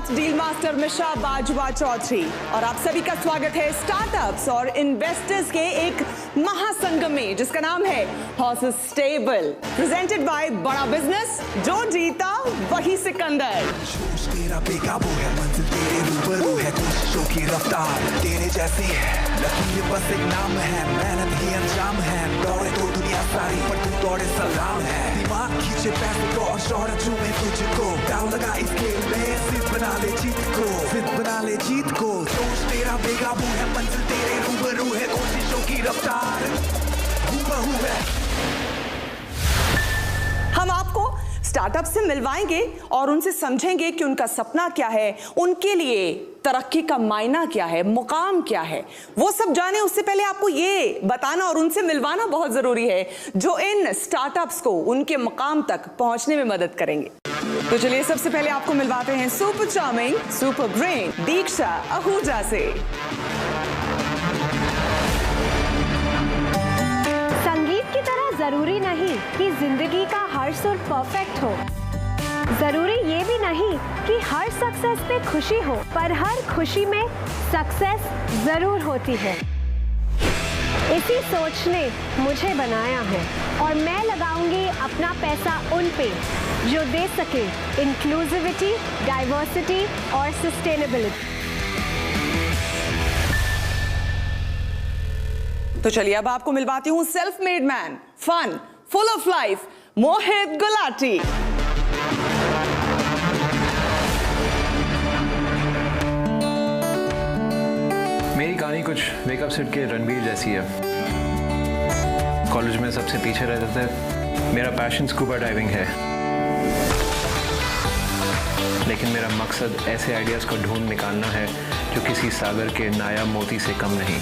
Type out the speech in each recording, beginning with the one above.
साथ deal master मिशा बाजवा चौधरी और आप सभी का स्वागत है स्टार्टअप्स और इन्वेस्टर्स के एक महासंगम में जिसका नाम है हॉर्सेस स्टेबल, प्रेजेंटेड बाय बड़ा बिजनेस। जो जीता वही सिकंदर। तेरा बेकाबू है, मंजिल तेरे रूबरू है, कोशिशों की रफ्तार तेरे जैसी है, लकीर बस एक नाम है, मेहनत ही अंजाम है, दौड़े तो दुनिया सारी पर तू दौड़े सलाम है, दिमाग खींचे पैसे को और शोहरत चूमे तुझको, दाव लगा इस खेल में, जिद बना ले जीत को, जिद बना ले जीत को, सोच तेरा बेकाबू है, मंजिल तेरे रूबरू है, कोशिशों की रफ्तार हूबहू है। हम आपको स्टार्टअप से मिलवाएंगे और उनसे समझेंगे कि उनका सपना क्या है, उनके लिए तरक्की का मायना क्या है, मुकाम क्या है, वो सब जाने। उससे पहले आपको ये बताना और उनसे मिलवाना बहुत जरूरी है जो इन स्टार्टअप्स को उनके मुकाम तक पहुंचने में मदद करेंगे। तो चलिए सबसे पहले आपको मिलवाते हैं सुपर चार्मिंग, सुपर ब्रेन दीक्षा आहूजा से। संगीत की तरह जरूरी नहीं कि जिंदगी का हर सुर परफेक्ट हो, जरूरी ये भी नहीं कि हर सक्सेस पे खुशी हो, पर हर खुशी में सक्सेस जरूर होती है। इसी सोच ने मुझे बनाया है और मैं लगाऊंगी अपना पैसा उन पे जो दे सके इंक्लूसिविटी, डाइवर्सिटी और सस्टेनेबिलिटी। तो चलिए अब आपको मिलवाती हूं self made man, fun, full of life, Mohit Gulati. मेरी कहानी कुछ वेकअप सेट के रणबीर जैसी है। कॉलेज में सबसे पीछे रहते थे। मेरा पैशन स्कूबा डाइविंग है, लेकिन मेरा मकसद ऐसे आइडियाज को ढूंढ निकालना है जो किसी सागर के नायाब मोती से कम नहीं।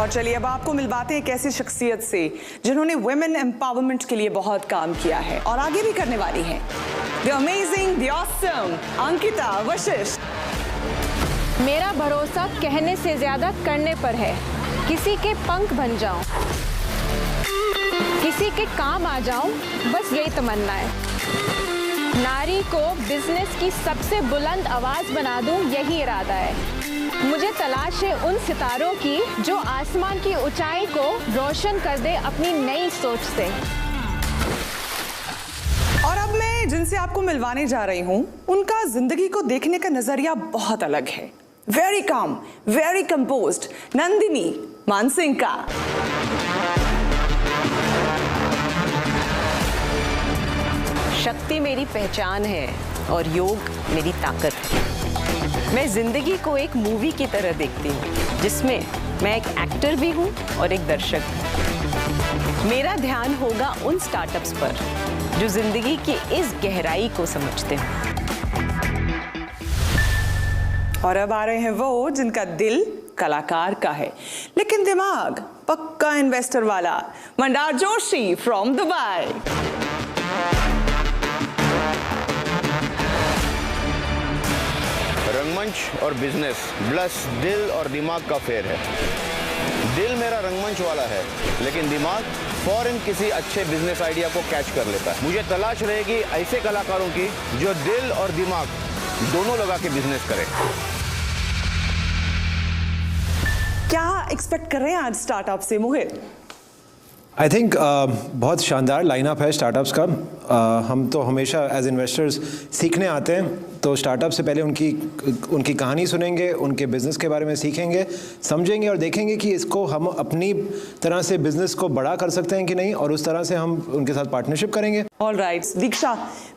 और चलिए अब आपको मिलवाते हैं एक ऐसी शख्सियत से जिन्होंने वुमेन एम्पावरमेंट के लिए बहुत काम किया है और आगे भी करने वाली हैं। The amazing, the awesome Ankita Vashishtha. मेरा भरोसा कहने से ज्यादा करने पर है। किसी के पंख बन जाऊं, किसी के काम आ जाऊं, बस यही तमन्ना है। नारी को बिजनेस की सबसे बुलंद आवाज बना दूं, यही इरादा है। मुझे तलाश है उन सितारों की जो आसमान की ऊंचाई को रोशन कर दे अपनी नई सोच से। और अब मैं जिनसे आपको मिलवाने जा रही हूं उनका जिंदगी को देखने का नजरिया बहुत अलग है। Very calm, very composed, Nandini Mansingh. शक्ति मेरी पहचान है और योग मेरी ताकत है। मैं जिंदगी को एक मूवी की तरह देखती हूँ जिसमें मैं एक एक्टर भी हूँ और एक दर्शक भी। मेरा ध्यान होगा उन स्टार्टअप्स पर जो जिंदगी की इस गहराई को समझते हैं। और अब आ रहे हैं वो जिनका दिल कलाकार का है लेकिन दिमाग पक्का इन्वेस्टर वाला, मंदार जोशी फ्रॉम दुबई। रंगमंच और बिजनेस प्लस दिल और दिमाग का फेर है। दिल मेरा रंगमंच वाला है लेकिन दिमाग फौरन किसी अच्छे बिजनेस आइडिया को कैच कर लेता है। मुझे तलाश रहेगी ऐसे कलाकारों की जो दिल और दिमाग दोनों लगा के बिजनेस करें। क्या एक्सपेक्ट कर रहे हैं आज स्टार्टअप से मोहित? आई थिंक बहुत शानदार लाइनअप है स्टार्टअप्स का। हम तो हमेशा एज इन्वेस्टर्स सीखने आते हैं, तो स्टार्टअप से पहले उनकी कहानी सुनेंगे, उनके बिज़नेस के बारे में सीखेंगे, समझेंगे और देखेंगे कि इसको हम अपनी तरह से बिज़नेस को बड़ा कर सकते हैं कि नहीं, और उस तरह से हम उनके साथ पार्टनरशिप करेंगे। ऑल राइट दीक्षा,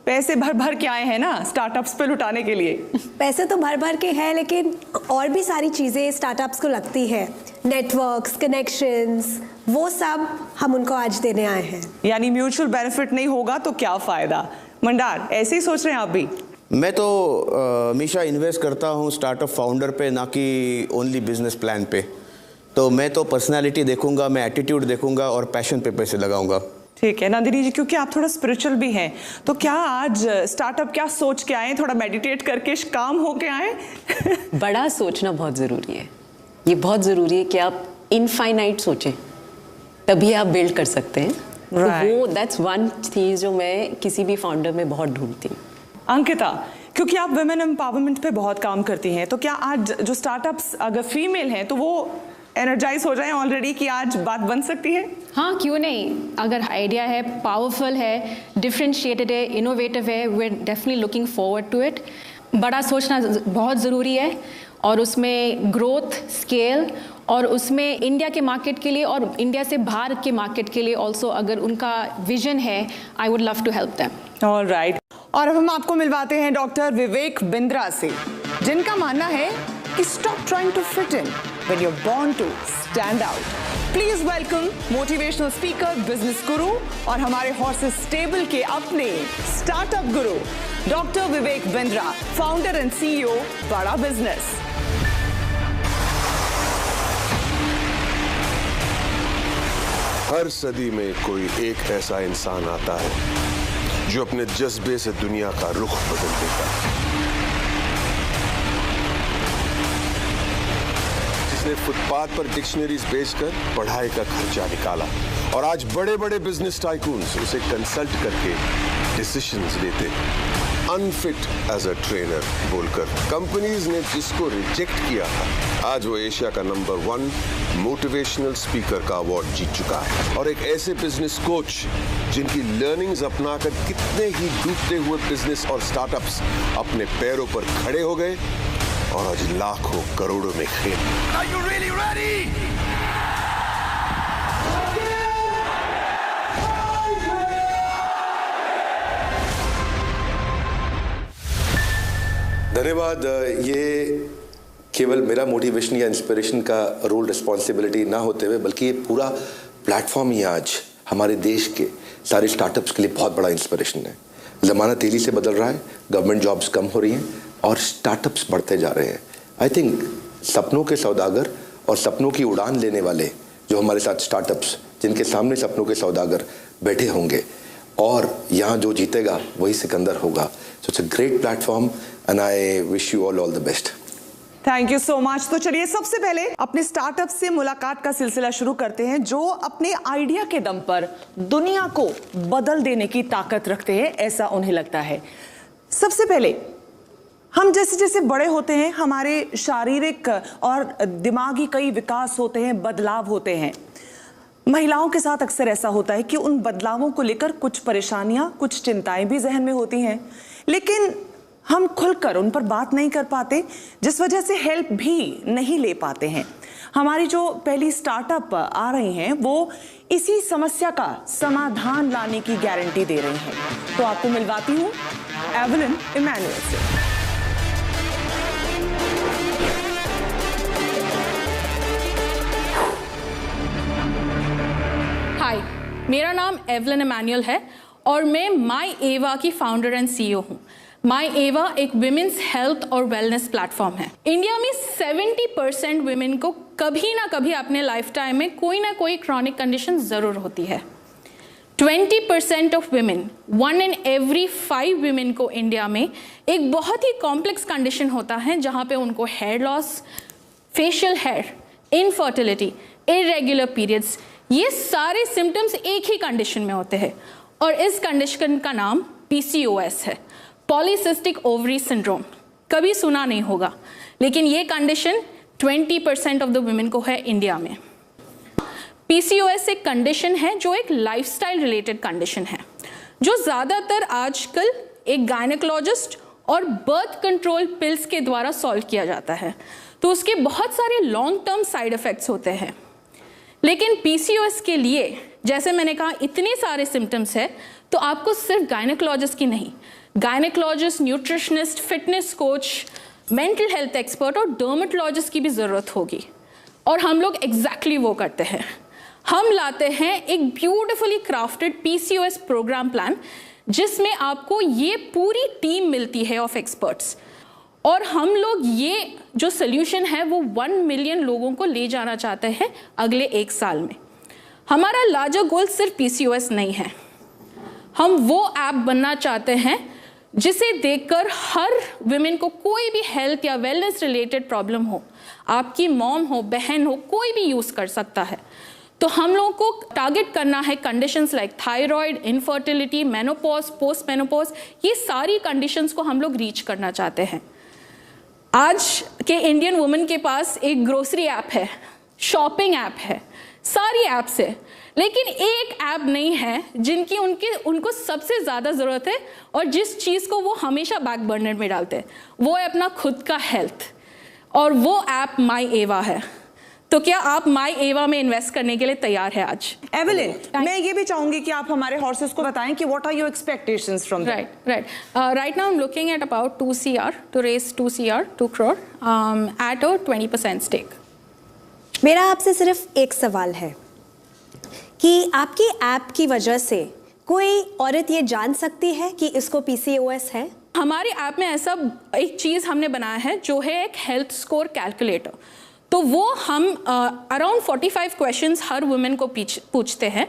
पैसे भर भर के आए हैं ना स्टार्टअप्स पे लुटाने के लिए? पैसे तो भर भर के हैं लेकिन और भी सारी चीज़ें स्टार्टअप्स को लगती है, नेटवर्क्स, कनेक्शंस, वो सब हम उनको आज देने आए हैं। यानी म्यूचुअल बेनिफिट नहीं होगा तो क्या फायदा? मंडार, ऐसे ही सोच रहे हैं आप भी? मैं तो हमेशा इन्वेस्ट करता हूँ स्टार्टअप फाउंडर पे, ना कि ओनली बिजनेस प्लान पे। तो मैं तो पर्सनालिटी देखूंगा, मैं एटीट्यूड देखूंगा और पैशन पे पैसे लगाऊंगा। ठीक है नंदिनी जी, क्योंकि आप थोड़ा स्पिरिचुअल भी हैं, तो क्या आज स्टार्टअप क्या सोच के आए, थोड़ा मेडिटेट करके काम हो के आए? बड़ा सोचना बहुत ज़रूरी है। ये बहुत ज़रूरी है कि आप इनफाइनाइट सोचें, तभी आप बिल्ड कर सकते हैं। तो वो दैट्स वन चीज़ जो मैं किसी भी फाउंडर में बहुत ढूंढती हूँ। अंकिता, क्योंकि आप वुमेन एम्पावरमेंट पे बहुत काम करती हैं, तो क्या आज जो स्टार्टअप्स अगर फीमेल हैं तो वो एनर्जाइज हो जाएं ऑलरेडी कि आज बात बन सकती है? हाँ, क्यों नहीं। अगर आइडिया है, पावरफुल है, डिफरेंशिएटेड है, इनोवेटिव है, we are definitely looking forward to it. बड़ा सोचना बहुत ज़रूरी है और उसमें ग्रोथ, स्केल और उसमें इंडिया के मार्केट के लिए और इंडिया से बाहर के मार्केट के लिए ऑल्सो अगर उनका विजन है, I would love to help them. All right. और अब हम आपको मिलवाते हैं डॉक्टर विवेक बिंद्रा से, जिनका मानना है कि stop trying to fit in when you are born to stand out. Please welcome motivational speaker, business गुरु और हमारे हॉर्सेस स्टेबल के अपने स्टार्टअप गुरु doctor Vivek Bindra, founder and CEO Bada Business. हर सदी में कोई एक ऐसा इंसान आता है जो अपने जज्बे से दुनिया का रुख बदल देता है, जिसने फुटपाथ पर डिक्शनरीज बेचकर पढ़ाई का खर्चा निकाला और आज बड़े बड़े बिजनेस टाइकून्स उसे कंसल्ट करके डिसीजंस लेते हैं। अनफिट एज अ ट्रेनर बोलकर कंपनीज ने जिसको रिजेक्ट किया था, आज वो एशिया का नंबर 1 मोटिवेशनल स्पीकर का अवार्ड जीत चुका है। और एक ऐसे बिजनेस कोच जिनकी लर्निंग्स अपनाकर कितने ही डूबते हुए बिजनेस और स्टार्टअप्स अपने पैरों पर खड़े हो गए और आज लाखों करोड़ों में खेल। Are you really ready? धन्यवाद। ये केवल मेरा मोटिवेशन या इंस्पिरेशन का रोल रिस्पॉन्सिबिलिटी ना होते हुए बल्कि ये पूरा प्लेटफॉर्म ही आज हमारे देश के सारे स्टार्टअप्स के लिए बहुत बड़ा इंस्पिरेशन है। ज़माना तेज़ी से बदल रहा है, गवर्नमेंट जॉब्स कम हो रही हैं और स्टार्टअप्स बढ़ते जा रहे हैं। आई थिंक सपनों के सौदागर और सपनों की उड़ान लेने वाले जो हमारे साथ स्टार्टअप्स, जिनके सामने सपनों के सौदागर बैठे होंगे और यहाँ जो जीतेगा वही सिकंदर होगा। सो it's a great platform and I wish you all the best. Thank you so much. तो चलिए सबसे पहले अपने स्टार्टअप से मुलाकात का सिलसिला शुरू करते हैं, जो अपने आइडिया के दम पर दुनिया को बदल देने की ताकत रखते हैं, ऐसा उन्हें लगता है। सबसे पहले हम जैसे जैसे बड़े होते हैं, हमारे शारीरिक और दिमागी कई विकास होते हैं, बदलाव होते हैं। महिलाओं के साथ अक्सर ऐसा होता है कि उन बदलावों को लेकर कुछ परेशानियां, कुछ चिंताएं भी जहन में होती हैं, लेकिन हम खुलकर उन पर बात नहीं कर पाते, जिस वजह से हेल्प भी नहीं ले पाते हैं। हमारी जो पहली स्टार्टअप आ रही हैं वो इसी समस्या का समाधान लाने की गारंटी दे रही हैं। तो आपको मिलवाती हूँ एवलिन इमैनुअल से। हाय, मेरा नाम एवलिन इमैनुअल है और मैं माई एवा की फाउंडर एंड CEO हूँ। माई एवा एक विमेंस हेल्थ और वेलनेस प्लेटफॉर्म है। इंडिया में 70% विमेन को कभी ना कभी अपने लाइफ टाइम में कोई ना कोई क्रॉनिक कंडीशन जरूर होती है। 20% of women, 1 in every 5 women को इंडिया में एक बहुत ही कॉम्प्लेक्स कंडीशन होता है, जहाँ पे उनको hair loss, facial hair, infertility, irregular periods, ये सारे सिम्टम्स एक ही कंडीशन में होते हैं और इस कंडीशन का नाम PCOS है, पॉलीसिस्टिक ओवरी सिंड्रोम। कभी सुना नहीं होगा, लेकिन ये कंडीशन 20% ऑफ द वुमेन को है इंडिया में। PCOS एक कंडीशन है जो एक लाइफस्टाइल रिलेटेड कंडीशन है, जो ज़्यादातर आजकल एक गायनेकोलॉजिस्ट और बर्थ कंट्रोल पिल्स के द्वारा सॉल्व किया जाता है। तो उसके बहुत सारे लॉन्ग टर्म साइड इफ़ेक्ट्स होते हैं। लेकिन PCOS के लिए, जैसे मैंने कहा, इतने सारे सिम्टम्स है, तो आपको सिर्फ गायनेकोलॉजिस्ट की नहीं, gynaecologist, nutritionist, fitness coach, mental health expert और डर्मेटोलॉजिस्ट की भी ज़रूरत होगी। और हम लोग एग्जैक्टली वो करते हैं। हम लाते हैं एक beautifully crafted PCOS programme plan, जिसमें आपको ये पूरी टीम मिलती है ऑफ एक्सपर्ट्स, और हम लोग ये जो सोल्यूशन है वो 1 मिलियन लोगों को ले जाना चाहते हैं अगले 1 साल में। हमारा लार्जर गोल सिर्फ PCOS नहीं है, हम वो ऐप बनना चाहते हैं जिसे देखकर हर विमेन को कोई भी हेल्थ या वेलनेस रिलेटेड प्रॉब्लम हो, आपकी मॉम हो, बहन हो, कोई भी यूज़ कर सकता है। तो हम लोगों को टारगेट करना है conditions like thyroid, infertility, menopause, post menopause, ये सारी कंडीशंस को हम लोग रीच करना चाहते हैं। आज के इंडियन वुमेन के पास एक ग्रोसरी ऐप है, शॉपिंग ऐप है, सारी ऐप्स है, लेकिन एक ऐप नहीं है जिनकी उनको सबसे ज़्यादा ज़रूरत है और जिस चीज़ को वो हमेशा बैक बर्नर में डालते हैं, वो है अपना खुद का हेल्थ, और वो ऐप माई एवा है। तो क्या आप माई एवा में इन्वेस्ट करने के लिए तैयार है आज? एवलिन, मैं ये भी चाहूंगी कि आप हमारे हॉर्सेस को बताएं कि what are your expectations from right right now I am looking at about 2 CR to raise 2 crore at a 20% stake. मेरा आपसे सिर्फ एक सवाल है कि आपकी ऐप की वजह से कोई औरत ये जान सकती है कि इसको PCOS है? हमारे ऐप में ऐसा एक चीज़ हमने बनाया है जो है एक हेल्थ स्कोर कैलकुलेटर। तो वो हम अराउंड 45 क्वेश्चंस हर वुमेन को पूछते हैं,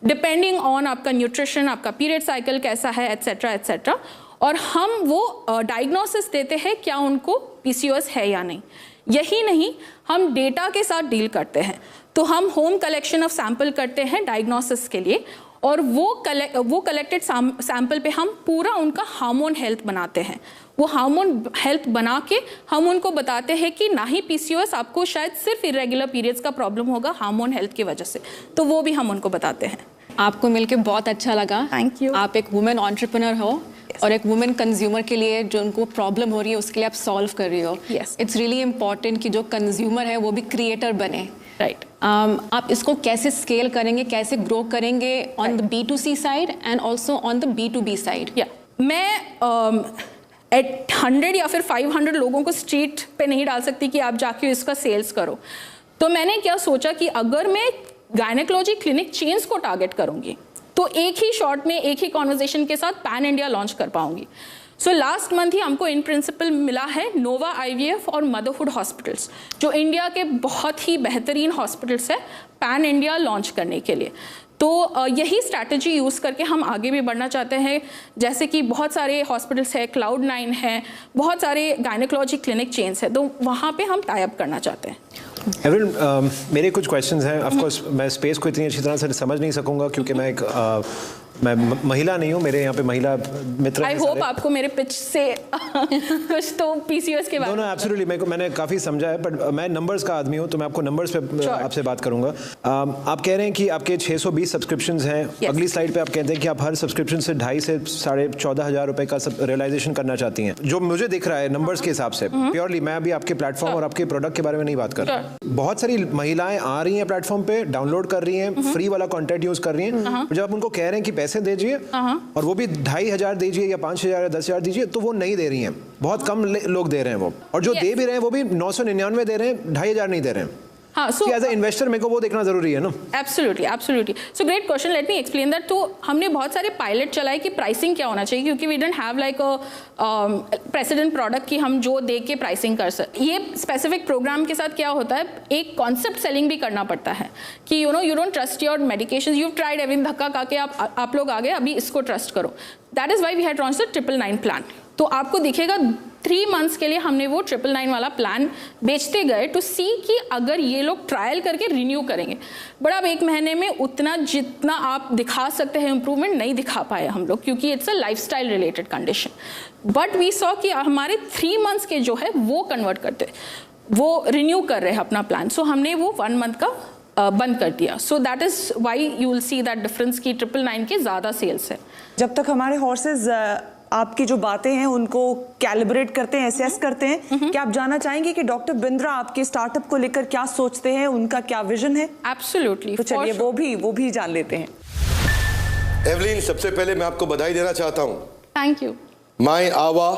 डिपेंडिंग ऑन आपका न्यूट्रिशन, आपका पीरियड साइकिल कैसा है, एट्सेट्रा एट्सेट्रा, और हम वो डायग्नोसिस देते हैं क्या उनको PCOS है या नहीं। यही नहीं, हम डेटा के साथ डील करते हैं। तो हम होम कलेक्शन ऑफ सैंपल करते हैं डायग्नोसिस के लिए, और वो कलेक्टेड सैंपल पे हम पूरा उनका हार्मोन हेल्थ बनाते हैं। वो हार्मोन हेल्थ बना के हम उनको बताते हैं कि ना ही PCOS, आपको शायद सिर्फ इरेगुलर पीरियड्स का प्रॉब्लम होगा हार्मोन हेल्थ की वजह से, तो वो भी हम उनको बताते हैं। आपको मिलके बहुत अच्छा लगा। Thank you. आप एक वुमेन एंटरप्रेन्योर हो और एक वुमेन कंज्यूमर के लिए जो उनको प्रॉब्लम हो रही है उसके लिए आप सॉल्व कर रही हो। इट्स रियली इम्पॉर्टेंट कि जो कंज्यूमर है वो भी क्रिएटर बने। राइट। आप इसको कैसे स्केल करेंगे, कैसे ग्रो करेंगे on the B2C side and also on the B2B side? मैं एट 100 या फिर 500 लोगों को स्ट्रीट पे नहीं डाल सकती कि आप जाके इसका सेल्स करो। तो मैंने क्या सोचा कि अगर मैं गायनेकोलॉजी क्लिनिक चेन्स को टारगेट करूंगी तो एक ही शॉट में, एक ही कॉन्वर्जेशन के साथ पैन इंडिया लॉन्च कर पाऊंगी। सो लास्ट मंथ ही हमको इन प्रिंसिपल मिला है नोवा IVF और मदरहुड हॉस्पिटल्स, जो इंडिया के बहुत ही बेहतरीन हॉस्पिटल्स है पैन इंडिया लॉन्च करने के लिए। तो यही स्ट्रैटेजी यूज़ करके हम आगे भी बढ़ना चाहते हैं। जैसे कि बहुत सारे हॉस्पिटल्स है, Cloud9 है, बहुत सारे गायनेकोलॉजी क्लिनिक चेन्स है, तो वहाँ पे हम टाई अप करना चाहते हैं। एवरिन, मेरे कुछ क्वेश्चंस हैं। ऑफ कोर्स मैं स्पेस को इतनी अच्छी तरह से समझ नहीं सकूंगा क्योंकि मैं महिला नहीं हूँ, मेरे यहाँ पे महिला मित्र। आई होप आपको मेरे पिच से कुछ तो PCOS के बारे में। एब्सोल्युटली, मैंने काफ़ी समझा है, बट मैं नंबर्स का आदमी हूँ तो मैं आपको नंबर्स पे आपसे बात करूँगा। आप कह रहे हैं कि आपके 620 सब्सक्रिप्शंस हैं। अगली स्लाइड पे आप कहते हैं कि आप हर सब्सक्रिप्शन से 2,500 से 14,500 रुपए का रियलाइजेशन करना चाहती हैं। जो मुझे दिख रहा है नंबर्स के हिसाब से, प्योरली मैं अभी आपके प्लेटफॉर्म और आपके प्रोडक्ट के बारे में नहीं बात कर रहा। बहुत सारी महिलाएं आ रही हैं प्लेटफॉर्म पे, डाउनलोड कर रही हैं, फ्री वाला कंटेंट यूज कर रही हैं। जब आप उनको कह रहे हैं कि पैसे दीजिए और वो भी 2,500 दीजिए या 5,000 या 10,000 दीजिए, तो वो नहीं दे रही हैं। बहुत कम लोग दे रहे हैं वो, और जो दे भी रहे हैं वो भी 999 दे रहे हैं, 2,500 नहीं दे रहे हैं। हाँ, so एज ए इन्वेस्टर मेरे को वो देखना जरूरी है ना। Absolutely absolutely. So great question, let me explain that. तो हमने बहुत सारे पायलट चलाए कि प्राइसिंग क्या होना चाहिए, क्योंकि we don't have like a precedent product कि हम जो दे के प्राइसिंग कर सकते। ये स्पेसिफिक प्रोग्राम के साथ क्या होता है, एक कॉन्सेप्ट सेलिंग भी करना पड़ता है कि you don't trust your medication, you tried every, धक्का खा के आप लोग आ गए, अभी इसको ट्रस्ट करो। That is why we had launched the 999 plan. तो आपको दिखेगा 3 मंथ्स के लिए हमने वो 999 वाला प्लान बेचते गए टू सी कि अगर ये लोग ट्रायल करके रिन्यू करेंगे। बट अब 1 महीने में उतना जितना आप दिखा सकते हैं इम्प्रूवमेंट नहीं दिखा पाए हम लोग, क्योंकि it's a lifestyle related condition. But we saw कि हमारे 3 मंथ्स के जो है वो कन्वर्ट करते, वो रिन्यू कर रहे हैं अपना प्लान। सो हमने वो 1 मंथ का बंद कर दिया। So that is why you will see that difference की 999 के ज़्यादा सेल्स है। जब तक हमारे हॉर्सेज आपकी जो बातें हैं उनको कैलिब्रेट करते हैं, असेस करते हैं, क्या आप जानना चाहेंगे कि डॉक्टर बिंद्रा आपके स्टार्टअप को लेकर क्या सोचते हैं, उनका क्या विजन है? एब्सोल्युटली। तो चलिए वो भी जान लेते हैं। एवलिन, सबसे पहले मैं आपको बधाई देना चाहता हूँ। Thank you. माई आवा,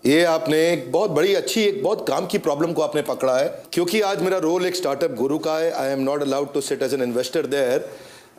ये आपने एक बहुत बड़ी अच्छी, एक बहुत काम की प्रॉब्लम को आपने पकड़ा है। क्योंकि आज मेरा रोल एक स्टार्टअप गुरु का है, I am not allowed to sit as an investor there.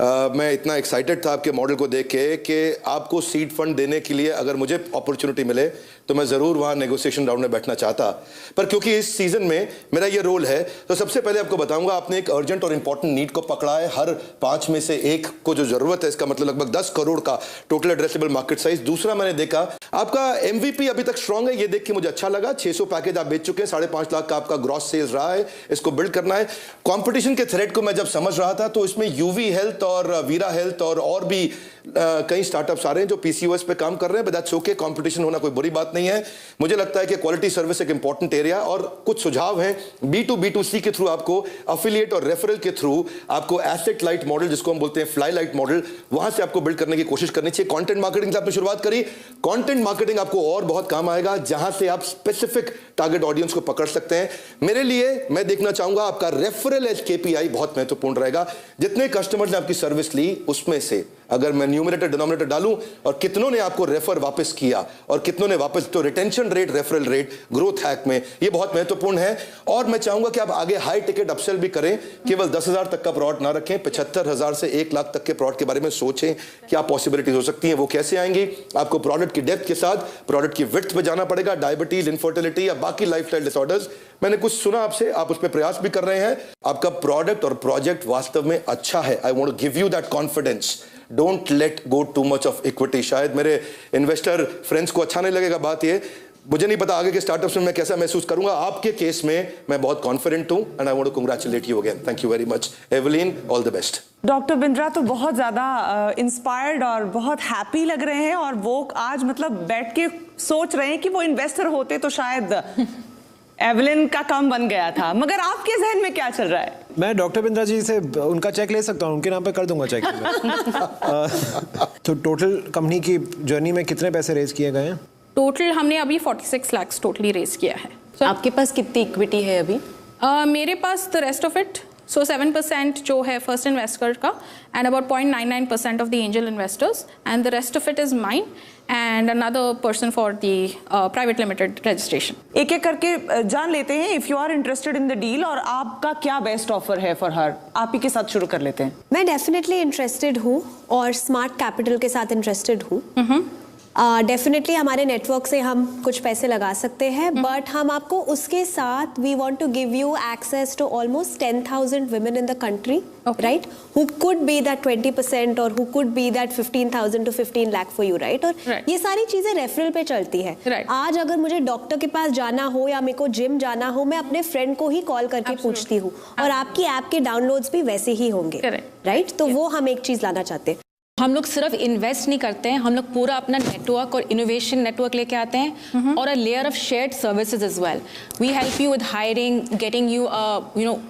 मैं इतना एक्साइटेड था आपके मॉडल को देख के कि आपको सीड फंड देने के लिए अगर मुझे अपॉर्चुनिटी मिले तो मैं ज़रूर वहाँ नेगोशिएशन राउंड में बैठना चाहता, पर क्योंकि इस सीज़न में मेरा ये रोल है, तो सबसे पहले आपको बताऊंगा, आपने एक अर्जेंट और इंपॉर्टेंट नीड को पकड़ा है। हर 5 में से 1 को जो ज़रूरत है, इसका मतलब लगभग 10 करोड़ का टोटल एड्रेसेबल मार्केट साइज। दूसरा मैंने देखा आपका MVP अभी तक स्ट्रांग है, ये देख के मुझे अच्छा लगा। 600 पैकेज आप बेच चुके हैं, 5.5 लाख का आपका ग्रॉस सेल्स रहा है, इसको बिल्ड करना है। कंपटीशन के थ्रेट को मैं जब समझ रहा था तो इसमें यूवी हेल्थ और वीरा हेल्थ और भी कई स्टार्टअप्स आ रहे हैं जो PCOS पे काम कर रहे हैं, बट दैट्स ओके, कंपटीशन होना कोई बुरी बात नहीं है। मुझे लगता है कि क्वालिटी सर्विस एक इंपॉर्टेंट एरिया, और कुछ सुझाव हैं B2B2C के थ्रू, आपको अफिलिएट और रेफरल के थ्रू आपको एसेट लाइट मॉडल, जिसको हम बोलते हैं फ्लाई लाइट मॉडल, वहां से आपको बिल्ड करने की कोशिश करनी चाहिए। कंटेंट मार्केटिंग से आपने शुरुआत करी, कंटेंट मार्केटिंग आपको और बहुत काम आएगा, जहां से आप स्पेसिफिक टारगेट ऑडियंस को पकड़ सकते हैं। मेरे लिए मैं देखना चाहूंगा आपका रेफरल एज KPI बहुत महत्वपूर्ण रहेगा। जितने कस्टमर्स ने आपकी सर्विस ली, उसमें से अगर मैं न्यूमरेटर डिनोमिनेटर डालूं और कितनों ने आपको रेफर वापस किया और कितनों ने वापस, तो retention rate, referral rate, growth hack में ये बहुत महत्वपूर्ण है। और मैं चाहूंगा कि आप आगे हाई टिकट अपसेल भी करें, केवल 10,000 तक का प्रोडक्ट ना रखें, 75,000 से 1 लाख तक के प्रोडक्ट के बारे में सोचें, क्या पॉसिबिलिटीज हो सकती हैं, वो कैसे आएंगी। आपको प्रोडक्ट की डेप्थ के साथ प्रोडक्ट की विड्थ पे जाना पड़ेगा। डायबिटीज, इनफर्टिलिटी या बाकी लाइफस्टाइल डिसऑर्डर्स, मैंने कुछ सुना आपसे, आप उस पर प्रयास भी कर रहे हैं। आपका प्रोडक्ट और प्रोजेक्ट वास्तव में अच्छा है। I want to give you that confidence. Don't let go too much of equity. शायद मेरे इन्वेस्टर फ्रेंड्स को अच्छा नहीं लगेगा बात ये, मुझे नहीं पता आगे के स्टार्टअप्स में मैं कैसा महसूस करूंगा। आपके केस में मैं बहुत कॉन्फिडेंट हूं, and I want to congratulate you again. Thank you very much Evelyn, all the best. Doctor Bindra तो बहुत ज्यादा इंस्पायर्ड और बहुत हैप्पी लग रहे हैं, और वो आज मतलब बैठ के सोच रहे हैं कि वो इन्वेस्टर होते तो शायद एवलिन का काम बन गया था। मगर आपके जहन में क्या चल रहा है? मैं डॉक्टर बिंद्रा जी से उनका चेक ले सकता हूँ, उनके नाम पे कर दूंगा चेक। तो टोटल कंपनी की जर्नी में कितने पैसे रेज किए गए हैं? टोटल हमने अभी 46 लाख टोटली रेज किया है। आपके पास कितनी इक्विटी है अभी? मेरे पास the rest of it, so 7% जो है फर्स्ट इन्वेस्टर का, and about 0.99% of the angel investors, and the rest of it is mine and another person for the private limited registration. एक एक करके जान लेते हैं। If you are interested in the deal, और आपका क्या बेस्ट ऑफर है फॉर हर, आप ही के साथ शुरू कर लेते हैं। मैं डेफिनेटली इंटरेस्टेड हूँ और स्मार्ट कैपिटल के साथ इंटरेस्टेड हूँ। डेफिनेटली हमारे नेटवर्क से हम कुछ पैसे लगा सकते हैं, बट हम आपको उसके साथ we want to give you access to almost 10,000 women in the country, right? Who could be that 20% or who could be that 15,000 to 15 lakh for you, right? और ये सारी चीजें रेफरल पे चलती है। आज अगर मुझे डॉक्टर के पास जाना हो या मेरे को जिम जाना हो, मैं अपने फ्रेंड को ही कॉल करके पूछती हूँ, और आपकी ऐप के डाउनलोड्स भी वैसे ही होंगे, राइट? तो वो हम एक चीज लाना चाहते हैं। हम लोग सिर्फ इन्वेस्ट नहीं करते हैं, हम लोग पूरा अपना नेटवर्क और इनोवेशन नेटवर्क लेके आते हैं, और a layer of shared services as well. We help you with hiring, getting you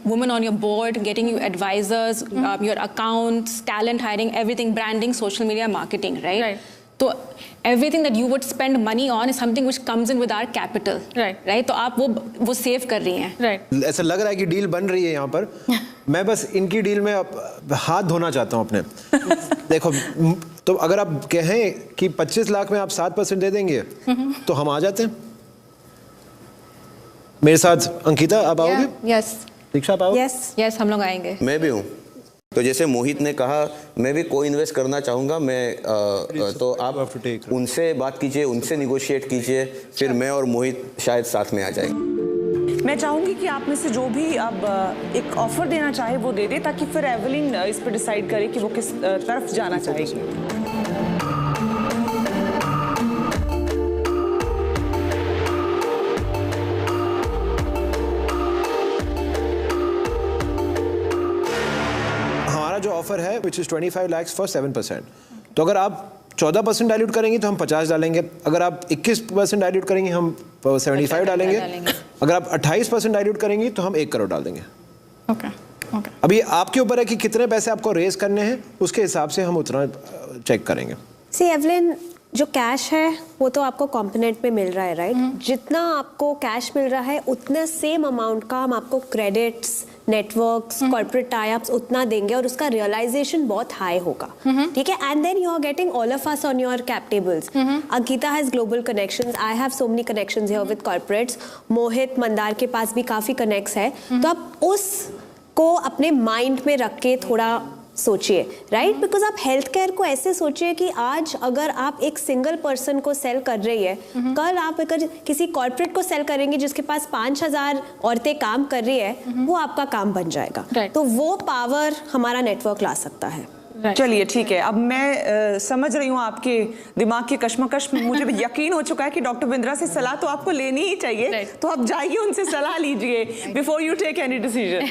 women on your board, getting you advisors, your accounts, talent hiring, everything, branding, social media marketing, right? तो everything that you would spend money on is something which comes in with our capital, right? तो आप वो save कर रही हैं, right? ऐसा लग रहा है कि डील बन रही है यहाँ पर। मैं बस इनकी डील में हाथ धोना चाहता हूँ अपने। देखो, तो अगर आप कहें कि 25 लाख में आप 7% दे देंगे, तो हम आ जाते हैं। मेरे साथ अंकिता, आप आओगे? यस। दीक्षा, आप आओगे? यस, हम लोग आएंगे। मैं भी हूँ। तो जैसे मोहित ने कहा, मैं भी को इन्वेस्ट करना चाहूँगा। मैं तो आप उनसे बात कीजिए, उनसे निगोशिएट कीजिए, फिर मैं और मोहित शायद साथ में आ जाएंगे। मैं चाहूंगी कि आप में से जो भी अब एक ऑफर देना चाहे वो दे दे, ताकि फिर एवलिन इस पर डिसाइड करे कि वो किस तरफ जाना चाहेगी। जो ऑफर है विच इज 25 lakhs फॉर 7%। तो अगर आप 14% डाइल्यूट करेंगे तो हम 50 डालेंगे, अगर आप 21% डाइल्यूट करेंगे हम 75 डालेंगे, अगर आप 28% डाइल्यूट करेंगे तो हम 1 करोड़ डाल देंगे। ओके। अभी आपके ऊपर है कि कितने पैसे आपको रेज करने हैं, उसके हिसाब से हम उतना चेक करेंगे। सी एवलिन, जो कैश है वो तो आपको कॉम्पोनेंट में मिल रहा है, राइट? जितना आपको कैश मिल रहा है उतना सेम अमाउंट का हम आपको क्रेडिट्स, नेटवर्क्स, कॉर्पोरेट टाई-अप्स उतना देंगे, और उसका रियलाइजेशन बहुत हाई होगा, ठीक है? And then you are getting all of us on your cap tables. Ankita has global connections, I have so many connections here with corporates, Mohit Mandar के पास भी काफी कनेक्ट्स है। तो आप उसको अपने माइंड में रख के थोड़ा सोचिए, राइट? बिकॉज आप हेल्थ केयर को ऐसे सोचिए कि आज अगर आप एक सिंगल पर्सन को सेल कर रही है, कल आप अगर किसी कॉर्पोरेट को सेल करेंगे जिसके पास 5000 औरतें काम कर रही है, वो आपका काम बन जाएगा। तो वो पावर हमारा नेटवर्क ला सकता है। चलिए ठीक है, अब मैं समझ रही हूँ आपके दिमाग की कश्मकश। मुझे भी यकीन हो चुका है कि डॉक्टर बिंद्रा से सलाह तो आपको लेनी ही चाहिए, तो आप जाइए उनसे सलाह लीजिए before you take any decision.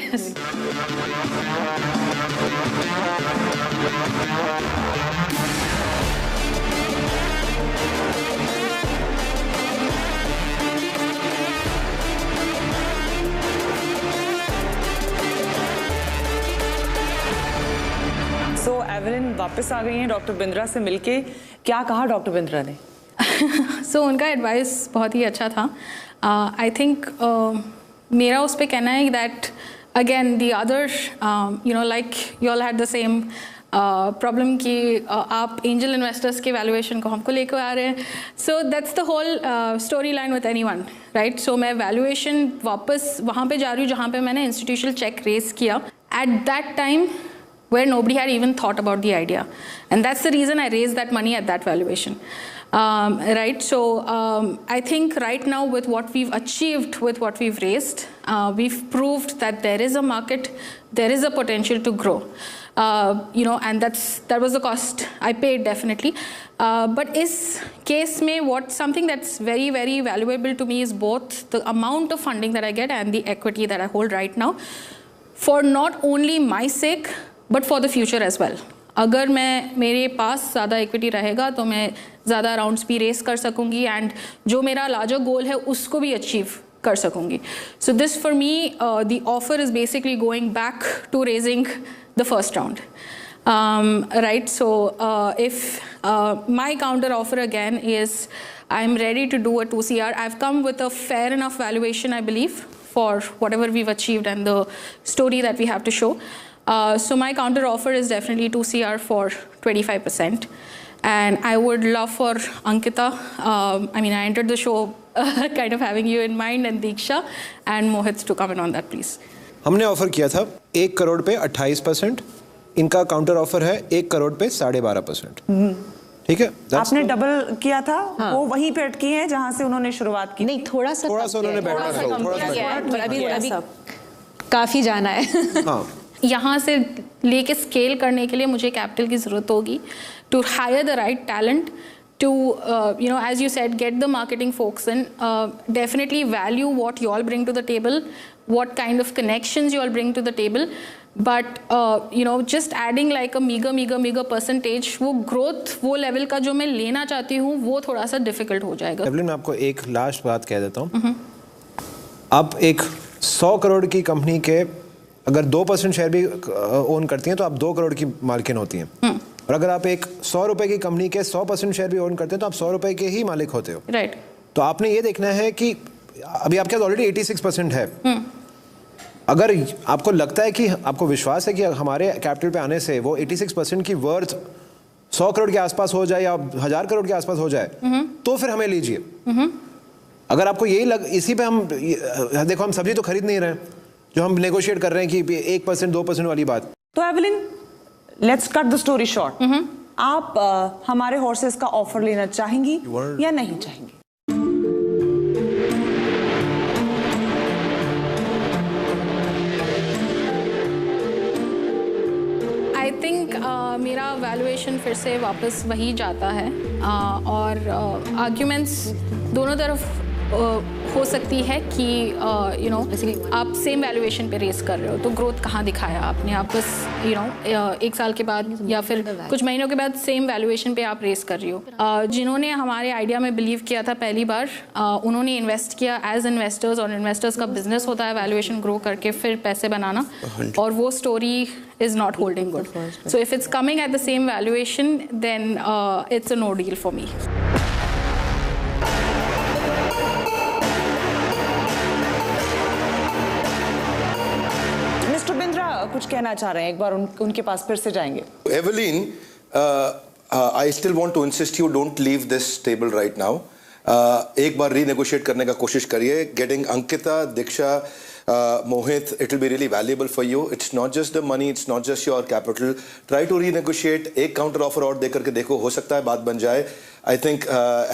तो एवलिन वापस आ गई हैं डॉक्टर बिंद्रा से मिलके। क्या कहा डॉक्टर बिंद्रा ने? सो उनका एडवाइस बहुत ही अच्छा था। आई थिंक मेरा उस पर कहना है that again the other you know like you all had the same problem कि आप एंजल इन्वेस्टर्स के वैल्यूएशन को हमको लेकर आ रहे हैं। So that's the whole story line with anyone, right? So मैं वैल्यूएशन वापस वहाँ पे जा रही हूँ जहाँ पे मैंने इंस्टीट्यूशनल चेक रेस किया at that time where nobody had even thought about the idea, and that's the reason I raised that money at that valuation. Right, so I think right now with what we've achieved, with what we've raised, we've proved that there is a market, there is a potential to grow, you know, and that was the cost I paid definitely. But is case mein something that's very very valuable to me is both the amount of funding that I get and the equity that I hold right now, for not only my sake but for the future as well. अगर मेरे पास ज़्यादा equity रहेगा तो मैं ज़्यादा rounds भी race कर सकूँगी and जो मेरा लार्जर गोल है उसको भी अचीव कर सकूँगी। So this for me the offer is basically going back to raising the first round, right? So if my counter offer again is I am ready to do a 2CR. I have come with a fair enough valuation I believe for whatever we've achieved and the story that we have to show. So my counter offer is definitely 2CR for 25%, and I would love for Ankita, I mean I entered the show kind of having you in mind, and Diksha and Mohit to comment on that please. हमने offer किया था 1 करोड़ पे 28%, इनका counter offer है 1 करोड़ पे 12.5%। ठीक है, आपने डबल किया था। हाँ। वो वहीं पे अटकी है जहां से उन्होंने शुरुआत की। नहीं, थोड़ा सा उन्होंने अभी काफी जाना है। हाँ, यहाँ से लेके स्केल करने के लिए मुझे कैपिटल की ज़रूरत होगी to hire the right talent, to you know, as you said, get the marketing folks in, definitely value what you all bring to the table, what kind of connections you all bring to the table, but you know, just adding like a meager percentage, वो growth वो level का जो मैं लेना चाहती हूँ वो थोड़ा सा difficult हो जाएगा। एवलिन, मैं आपको एक लास्ट बात कह देता हूँ। आप एक 100 करोड़ की कंपनी के अगर 2% शेयर भी ओन करती हैं तो आप 2 करोड़ की मालिकिन होती हैं, और अगर आप एक 100 रुपए की कंपनी के 100% शेयर भी ओन करते हैं तो आप 100 रुपए के ही मालिक होते हो, राइट? तो आपने ये देखना है कि अभी आपके पास ऑलरेडी 86% है। अगर आपको लगता है कि आपको विश्वास है कि हमारे कैपिटल पे आने से वो 86% की वर्थ 100 करोड़ के आसपास हो जाए या 1000 करोड़ के आसपास हो जाए, तो फिर हमें लीजिए। अगर आपको यही इसी पे हम देखो, हम सब्जी तो खरीद नहीं रहे हैं, जो हम नेगोशिएट कर रहे हैं कि 1% 2% वाली बात। तो Evelyn, let's cut the story short. आप हमारे हॉर्सेस का ऑफर लेना चाहेंगी या नहीं चाहेंगी? आई थिंक मेरा वैल्यूएशन फिर से वापस वही जाता है, और आर्ग्यूमेंट्स दोनों तरफ हो सकती है कि यू नो आप सेम वैल्यूएशन पे रेस कर रहे हो तो ग्रोथ कहाँ दिखाया आपने? आप बस यू नो 1 साल के बाद या फिर कुछ महीनों के बाद सेम वैल्यूएशन पे आप रेस कर रही हो। जिन्होंने हमारे आइडिया में बिलीव किया था पहली बार, उन्होंने इन्वेस्ट किया एज इन्वेस्टर्स, और इन्वेस्टर्स का बिजनेस होता है वैल्यूएशन ग्रो करके फिर पैसे बनाना, और वो story is not holding good. So if it's coming at the same valuation, then it's a no deal for me. कुछ कहना चाह रहे हैं, एक बार उनके पास फिर से जाएंगे। Evelyn, I still want to insist you don't leave this table right now. एक बार रीनेगोशिएट करने का कोशिश करिए. Getting Ankita, Diksha, Mohit, it will be really valuable for you. It's not just the money, it's not just your capital. Try to renegotiate. एक counter offer और दे करके देखो, हो सकता है बात बन जाए. I think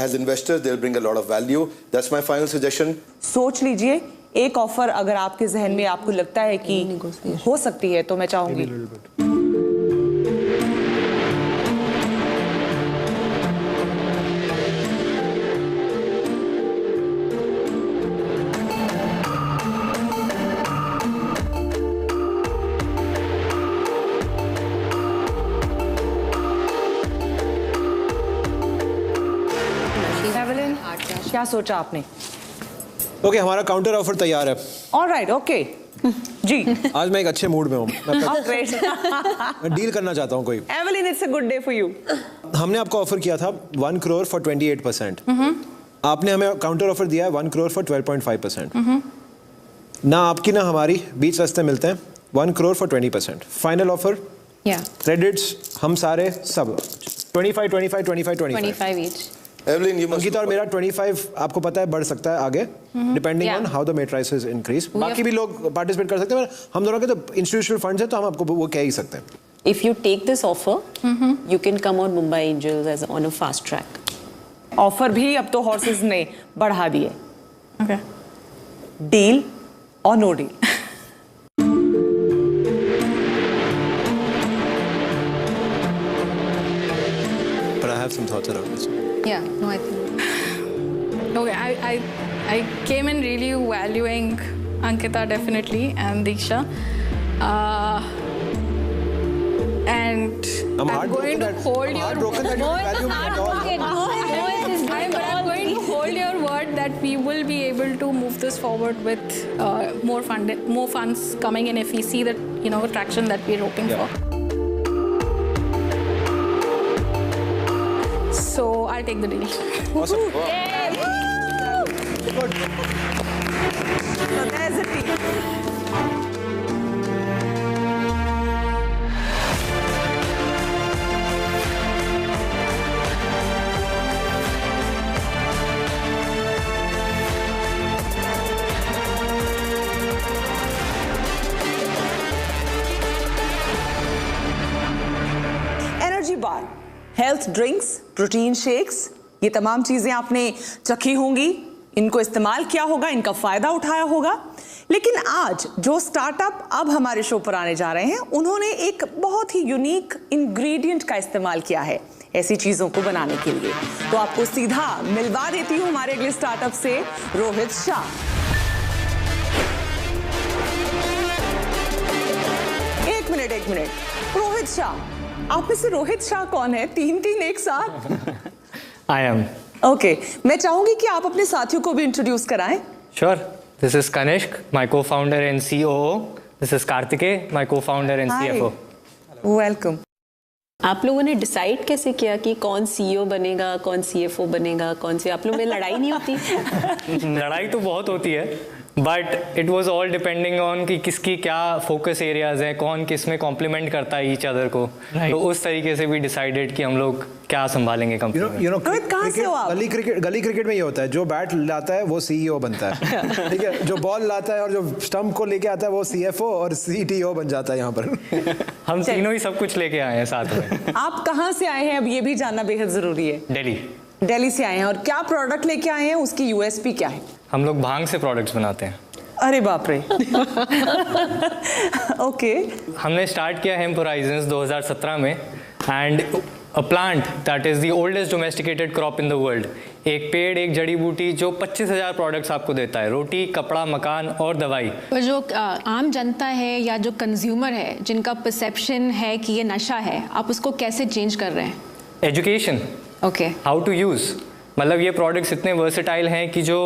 as investors they'll bring a lot of value. That's my final suggestion. सोच लीजिए, एक ऑफर अगर आपके जहन में आपको लगता है कि हो सकती है तो मैं चाहूंगी. क्या सोचा आपने? ओके, हमारा काउंटर ऑफर तैयार है. Alright, okay. जी. आज मैं एक अच्छे मूड में हूँ. मैं डील करना चाहता हूँ कोई. Evelyn, it's a good day for you. हमने आपको ऑफर किया था 1 करोड़ फॉर 28%. आपने हमें काउंटर ऑफर दिया है 1 करोड़ फॉर 12.5%. ना आपकी ना हमारी, बीच रास्ते मिलते हैं. 1 crore for 20%. Final offer. Credits हम सारे सब 25 each. Evelyn, you must. Ankita और मेरा 25 आपको पता है बढ़ सकता है आगे, depending on how the matrices increase. बाकी भी लोग पार्टिसिपेट कर सकते हैं. हम दोनों के तो इंस्टीट्यूशनल फंड्स हैं तो हम आपको वो कह ही सकते हैं. If you take this offer, you can come on Mumbai Angels as on a fast track. Offer भी अब तो हॉर्सेस ने बढ़ा दिए. डील और no deal? But I have some thoughts around this. Yeah, no, I think. Okay, I came in really valuing Ankita definitely and Diksha. And I'm going to hold your word. I'm going to hold your word that we will be able to move this forward with more funds coming in if we see that, you know, traction that we're hoping for. So I'll take the deal. Awesome. Good. So there's a deal. Energy bar, health drinks, protein shakes, ये तमाम चीजें आपने चखी होंगी, इनको इस्तेमाल किया होगा, इनका फायदा उठाया होगा. लेकिन आज जो स्टार्टअप अब हमारे शो पर आने जा रहे हैं, उन्होंने एक बहुत ही यूनिक इंग्रेडिएंट का इस्तेमाल किया है ऐसी चीजों को बनाने के लिए. तो आपको सीधा मिलवा देती हूं हमारे अगले स्टार्टअप से, रोहित शाह. एक मिनट, रोहित शाह, आप में से रोहित शाह कौन है? तीन एक साथ. I am. ओके, मैं चाहूंगी कि आप अपने साथियों को भी इंट्रोड्यूस कराएं. Sure. This is Kanishk, my co-founder and COO. This is Kartikeya, my co-founder and CFO. Welcome. आप लोगों ने डिसाइड कैसे किया कि कौन सीईओ बनेगा, कौन सीएफओ बनेगा, कौन से? आप लोगों में लड़ाई नहीं होती? लड़ाई तो बहुत होती है, but it was all depending on कि किसकी क्या फोकस एरियाज हैं, कौन किस में कॉम्प्लीमेंट करता है ईच अदर को. तो उस तरीके से भी डिसाइडेड कि हम लोग क्या संभालेंगे कंपनी. कहाँ से हो आप? गली क्रिकेट में ये होता है, जो बैट लाता है वो सीईओ बनता है. ठीक है, जो बॉल लाता है और जो स्टंप को लेके आता है वो सीएफओ और सीटीओ बन जाता है यहाँ पर. हम तीनों ही सब कुछ लेके आए हैं साथ में. आप कहाँ से आए हैं, अब ये भी जानना बेहद जरूरी है. दिल्ली से आए हैं, और क्या प्रोडक्ट लेके आए हैं, उसकी यूएसपी क्या है? हम लोग भांग से प्रोडक्ट्स बनाते हैं. अरे बाप रे. ओके. हमने स्टार्ट किया हेम्प होराइजन्स 2017 में, and a plant that is the oldest domesticated crop in the world. एक पेड़, एक जड़ी बूटी जो 25,000 प्रोडक्ट्स आपको देता है, रोटी, कपड़ा, मकान और दवाई. पर जो आम जनता है या जो कंज्यूमर है, जिनका परसेप्शन है कि ये नशा है, आप उसको कैसे चेंज कर रहे हैं? Education. Okay. How to use. मतलब ये प्रोडक्ट्स इतने वर्सेटाइल हैं कि जो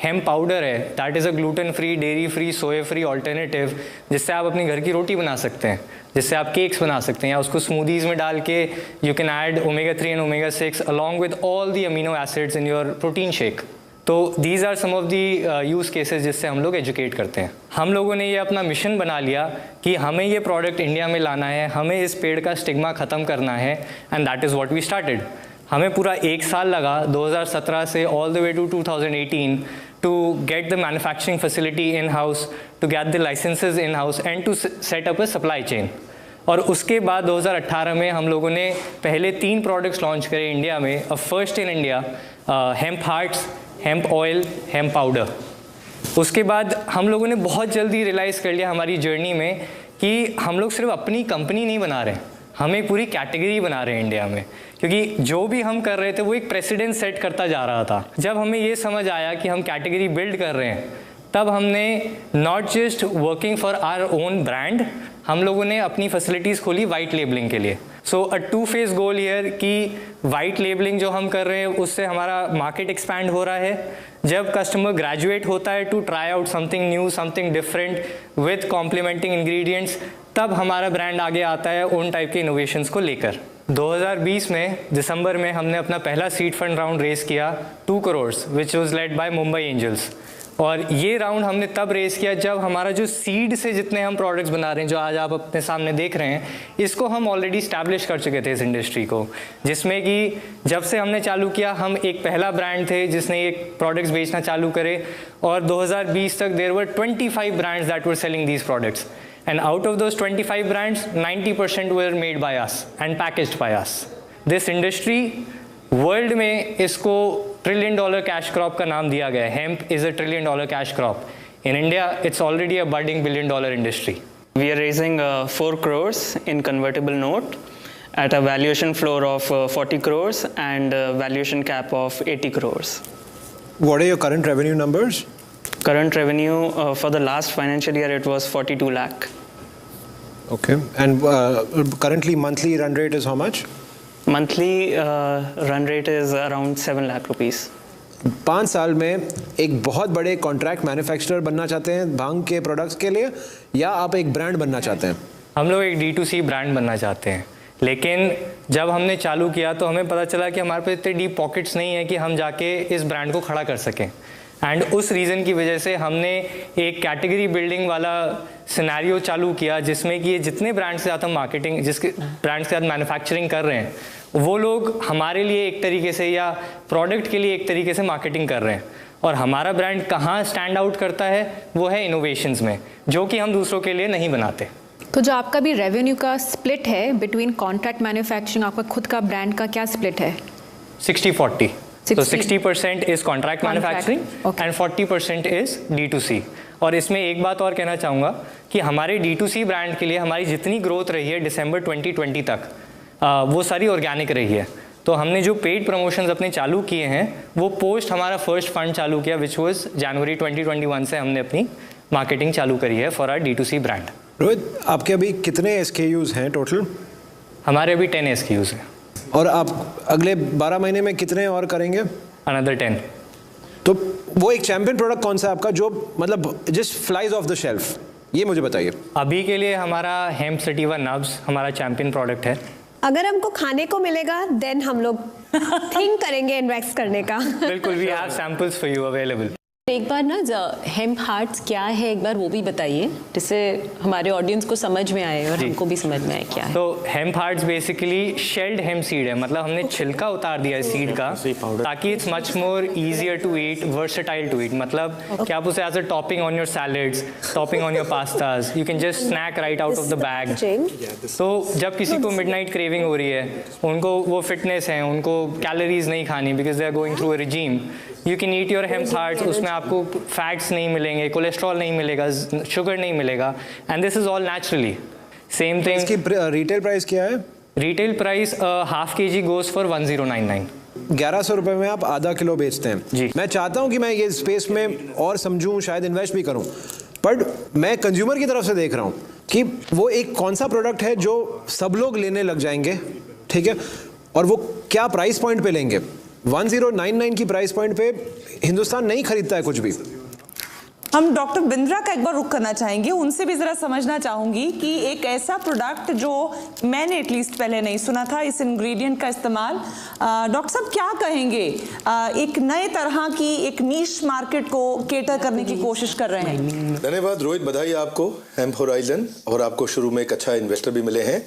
हेम्प पाउडर है that is a gluten free, dairy free, soya free alternative, जिससे आप अपनी घर की रोटी बना सकते हैं, जिससे आप केक्स बना सकते हैं, या उसको स्मूदीज़ में डाल के you can add omega 3 and omega 6 along with all the amino acids in your protein shake. तो these are some of the use cases जिससे हम लोग एजुकेट करते हैं. हम लोगों ने ये अपना मिशन बना लिया कि हमें ये प्रोडक्ट इंडिया में लाना है, हमें इस पेड़ का स्टिग्मा ख़त्म करना है, and that is what we started. हमें पूरा 1 साल लगा 2017 से all the way to 2018 to get the manufacturing facility in-house, to get the licenses in-house and to set up a supply chain. और उसके बाद 2018 में हम लोगों ने पहले 3 प्रोडक्ट्स लॉन्च करे इंडिया में, first in India hemp hearts, hemp oil, hemp powder. उसके बाद हम लोगों ने बहुत जल्दी रियलाइज़ कर लिया हमारी जर्नी में कि हम लोग सिर्फ अपनी कंपनी नहीं बना रहे हैं, हम एक पूरी कैटेगरी बना रहे हैं इंडिया में, क्योंकि जो भी हम कर रहे थे वो एक प्रेसिडेंट सेट करता जा रहा था। जब हमें ये समझ आया कि हम कैटेगरी बिल्ड कर रहे हैं, तब हमने not just working for our own brand, हम लोगों ने अपनी फैसिलिटीज़ खोली वाइट लेबलिंग के लिए। सो अ 2 फेज गोल हियर कि वाइट लेबलिंग जो हम कर रहे हैं उससे हमारा मार्केट एक्सपैंड हो रहा है। जब कस्टमर ग्रेजुएट होता है to try out something new, something different with complementing ingredients, तब हमारा ब्रांड आगे आता है उन टाइप के इनोवेशंस को लेकर। 2020 में दिसंबर में हमने अपना पहला सीड फंड राउंड रेस किया 2 crore, which was led by Mumbai Angels. और ये राउंड हमने तब रेस किया जब हमारा जो सीड से जितने हम प्रोडक्ट्स बना रहे हैं, जो आज आप अपने सामने देख रहे हैं, इसको हम ऑलरेडी स्टैब्लिश कर चुके थे इस इंडस्ट्री को, जिसमें कि जब से हमने चालू किया हम एक पहला ब्रांड थे जिसने ये प्रोडक्ट्स बेचना चालू करे। और 2020 तक there were 25 brands that were selling these products, and out of those 25 brands 90% were made by us and packaged by us. This industry world में इसको $1 trillion कैश क्रॉप का नाम दिया गया है। Hemp is $1 trillion cash crop. In India it's already a budding $1 billion industry. We are raising 4 crores in convertible note at a valuation floor of 40 crores and a valuation cap of 80 crores. What are your current revenue numbers? Current revenue for the last financial year it was 42 lakh. Okay, and currently monthly run rate is how much? Monthly run rate is around 7 lakh rupees. 5 साल में एक बहुत बड़े contract manufacturer बनना चाहते हैं भांग के products के लिए, या आप एक ब्रांड बनना चाहते हैं? हम लोग एक D2C ब्रांड बनना चाहते हैं, लेकिन जब हमने चालू किया तो हमें पता चला कि हमारे पास इतने डीप पॉकेट्स नहीं है कि हम जाके इस ब्रांड को खड़ा कर सकें। एंड उस रीज़न की वजह से हमने एक कैटेगरी बिल्डिंग वाला सिनेरियो चालू किया, जिसमें कि ये जितने ब्रांड्स के साथ हम मार्केटिंग, जिसके ब्रांड्स के साथ मैन्युफैक्चरिंग कर रहे हैं, वो लोग हमारे लिए एक तरीके से या प्रोडक्ट के लिए एक तरीके से मार्केटिंग कर रहे हैं। और हमारा ब्रांड कहाँ स्टैंड आउट करता है, वो है इनोवेशंस में, जो कि हम दूसरों के लिए नहीं बनाते। तो जो आपका भी रेवेन्यू का स्प्लिट है बिटवीन कॉन्ट्रैक्ट मैन्युफैक्चरिंग, आपका खुद का ब्रांड का क्या स्प्लिट है? 60-40। तो 60% is contract manufacturing and 40% is D2C। और इसमें एक बात और कहना चाहूँगा कि हमारे D2C ब्रांड के लिए हमारी जितनी ग्रोथ रही है दिसंबर 2020 तक, वो सारी ऑर्गेनिक रही है। तो हमने जो पेड प्रमोशंस अपने चालू किए हैं वो पोस्ट हमारा फर्स्ट फंड चालू किया, विच वॉज जनवरी 2021 से हमने अपनी मार्केटिंग चालू करी है for our D2C brand. Rohit, आपके अभी कितने SKUs हैं टोटल? हमारे अभी 10 SKUs हैं। और आप अगले 12 महीने में कितने और करेंगे? अनदर 10। तो वो एक चैंपियन प्रोडक्ट कौन सा है आपका जो मतलब just flies of the shelf, ये मुझे बताइए। अभी के लिए हमारा हेम्प सटीवा नब्स हमारा चैंपियन प्रोडक्ट है। अगर हमको खाने को मिलेगा देन हम लोग थिंक करेंगे इन्वेस्ट करने का। बिल्कुल, we have samples for you available. एक बार ना हेम्प हार्ट्स क्या है एक बार वो भी बताइए, जिससे हमारे ऑडियंस को समझ में आए और हमको भी समझ में आए क्या है। तो hemp hearts basically shelled hemp seed है, मतलब हमने छिलका उतार दिया है सीड का, ताकि it's much more easier to eat, versatile to eat. मतलब कि आप उसे as a topping on your salads, topping on your pastas, you can just snack right out of the bag. तो जब किसी को मिडनाइट क्रेविंग हो रही है, उनको वो फिटनेस है, उनको कैलोरीज नहीं खानी because they are going through a regime, you can eat your hemp hearts. उसमें आपको फैट्स नहीं मिलेंगे, कोलेस्ट्रॉल नहीं मिलेगा, शुगर नहीं मिलेगा, and this is all naturally. Same thing. इसकी रिटेल प्राइस क्या है? Retail price half kg goes for 1099। 1100 रुपये में आप आधा किलो बेचते हैं जी। मैं चाहता हूं कि मैं ये स्पेस में और समझूं, शायद इन्वेस्ट भी करूं, बट मैं कंज्यूमर की तरफ से देख रहा हूं कि वो एक कौन सा प्रोडक्ट है जो सब लोग लेने लग जाएंगे, ठीक है, और वो क्या प्राइस पॉइंट पे लेंगे। 1099 की प्राइस पॉइंट पे हिंदुस्तान नहीं खरीदता है कुछ भी। हम डॉक्टर बिंद्रा का एक बार रुख करना चाहेंगे, उनसे भी जरा समझना चाहूंगी कि एक ऐसा प्रोडक्ट जो मैंने एटलीस्ट पहले नहीं सुना था, इस इंग्रेडिएंट का इस्तेमाल, डॉक्टर साहब क्या कहेंगे, एक नए तरह की एक नीश मार्केट को केटर करने की कोशिश कर रहे हैं। धन्यवाद रोहित, बधाई आपको हेम्प होराइजन, और आपको शुरू में एक अच्छा इन्वेस्टर भी मिले हैं।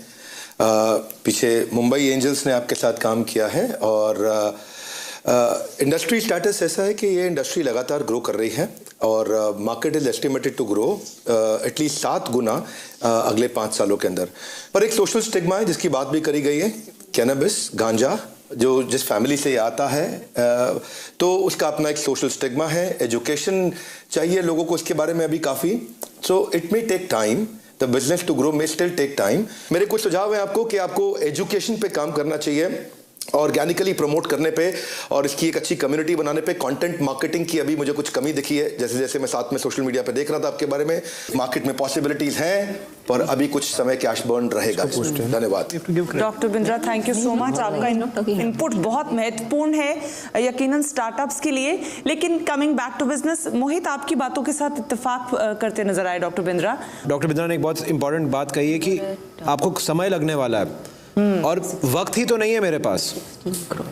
पीछे मुंबई एंजल्स ने आपके साथ काम किया है और इंडस्ट्री स्टेटस ऐसा है कि ये इंडस्ट्री लगातार ग्रो कर रही है और market is estimated to grow at least 7 गुना अगले 5 सालों के अंदर। पर एक सोशल स्टिग्मा है जिसकी बात भी करी गई है, कैनबिस, गांजा, जो जिस फैमिली से आता है तो उसका अपना एक सोशल स्टिग्मा है। एजुकेशन चाहिए लोगों को इसके बारे में अभी काफ़ी, so it may take time, the business to grow may still take time. मेरे कुछ सुझाव हैं आपको कि आपको एजुकेशन पे काम करना चाहिए, ऑर्गेनिकली प्रमोट करने पे और इसकी एक अच्छी कम्युनिटी बनाने पे। कंटेंट मार्केटिंग की अभी मुझे कुछ कमी दिखी है, जैसे जैसे मैं साथ में सोशल मीडिया पे देख रहा था आपके बारे में। मार्केट में पॉसिबिलिटीज हैं पर अभी कुछ समय कैश बर्न रहेगा। धन्यवाद doctor Bindra, thank you so much. आपका इनपुट बहुत महत्वपूर्ण है यकीनन स्टार्टअप्स के लिए। लेकिन कमिंग बैक टू बिजनेस, मोहित आपकी बातों के साथ इत्तेफाक करते नजर आए डॉक्टर बिंद्रा। डॉक्टर बिंद्रा ने एक बहुत इंपॉर्टेंट बात कही है कि आपको समय लगने वाला है और वक्त ही तो नहीं है मेरे पास।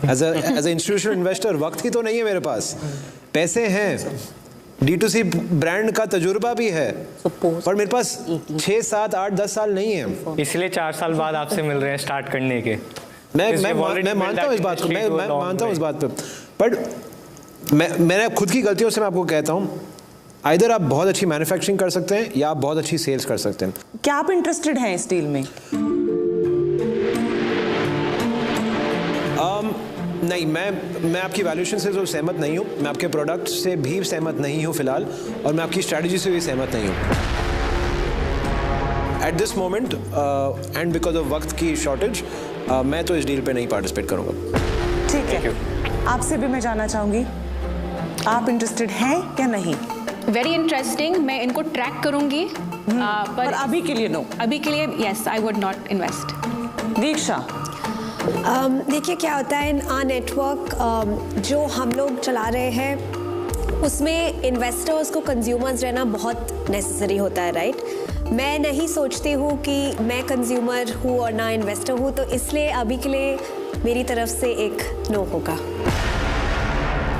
एज ए इंस्टीट्यूशनल इन्वेस्टर वक्त ही तो नहीं है मेरे पास। पैसे हैं, D2C ब्रांड का तजुर्बा भी है, पर मेरे पास 6, 7, 8, 10 साल नहीं है। इसलिए 4 साल बाद आपसे मिल रहे हैं स्टार्ट करने के। मैं मानता हूँ इस बात को, मैं मानता हूँ इस बात पे, बट मैंने खुद की गलतियों से मैं आपको कहता हूँ, आइदर आप बहुत अच्छी मैन्युफैक्चरिंग कर सकते हैं या आप बहुत अच्छी सेल्स कर सकते हैं। क्या आप इंटरेस्टेड हैं इस डील में? नहीं, मैं आपकी वैल्यूएशन से तो सहमत नहीं हूँ, मैं आपके प्रोडक्ट से भी सहमत नहीं हूँ फिलहाल, और मैं आपकी स्ट्रैटेजी से भी सहमत नहीं हूँ at this moment and because of वक्त की शॉर्टेज। मैं तो इस डील पे नहीं पार्टिसिपेट करूँगा। ठीक है, आपसे भी मैं जानना चाहूँगी, आप इंटरेस्टेड हैं या नहीं? वेरी इंटरेस्टिंग, मैं इनको ट्रैक करूँगी, पर अभी के लिए नो। अभी के लिए yes, I would not invest. Diksha, देखिए क्या होता है, नेटवर्क जो हम लोग चला रहे हैं उसमें इन्वेस्टर्स को कंज्यूमर्स रहना बहुत नेसेसरी होता है, राइट? मैं नहीं सोचती हूँ कि मैं कंज्यूमर हूँ और ना इन्वेस्टर हूँ, तो इसलिए अभी के लिए मेरी तरफ से एक नो होगा।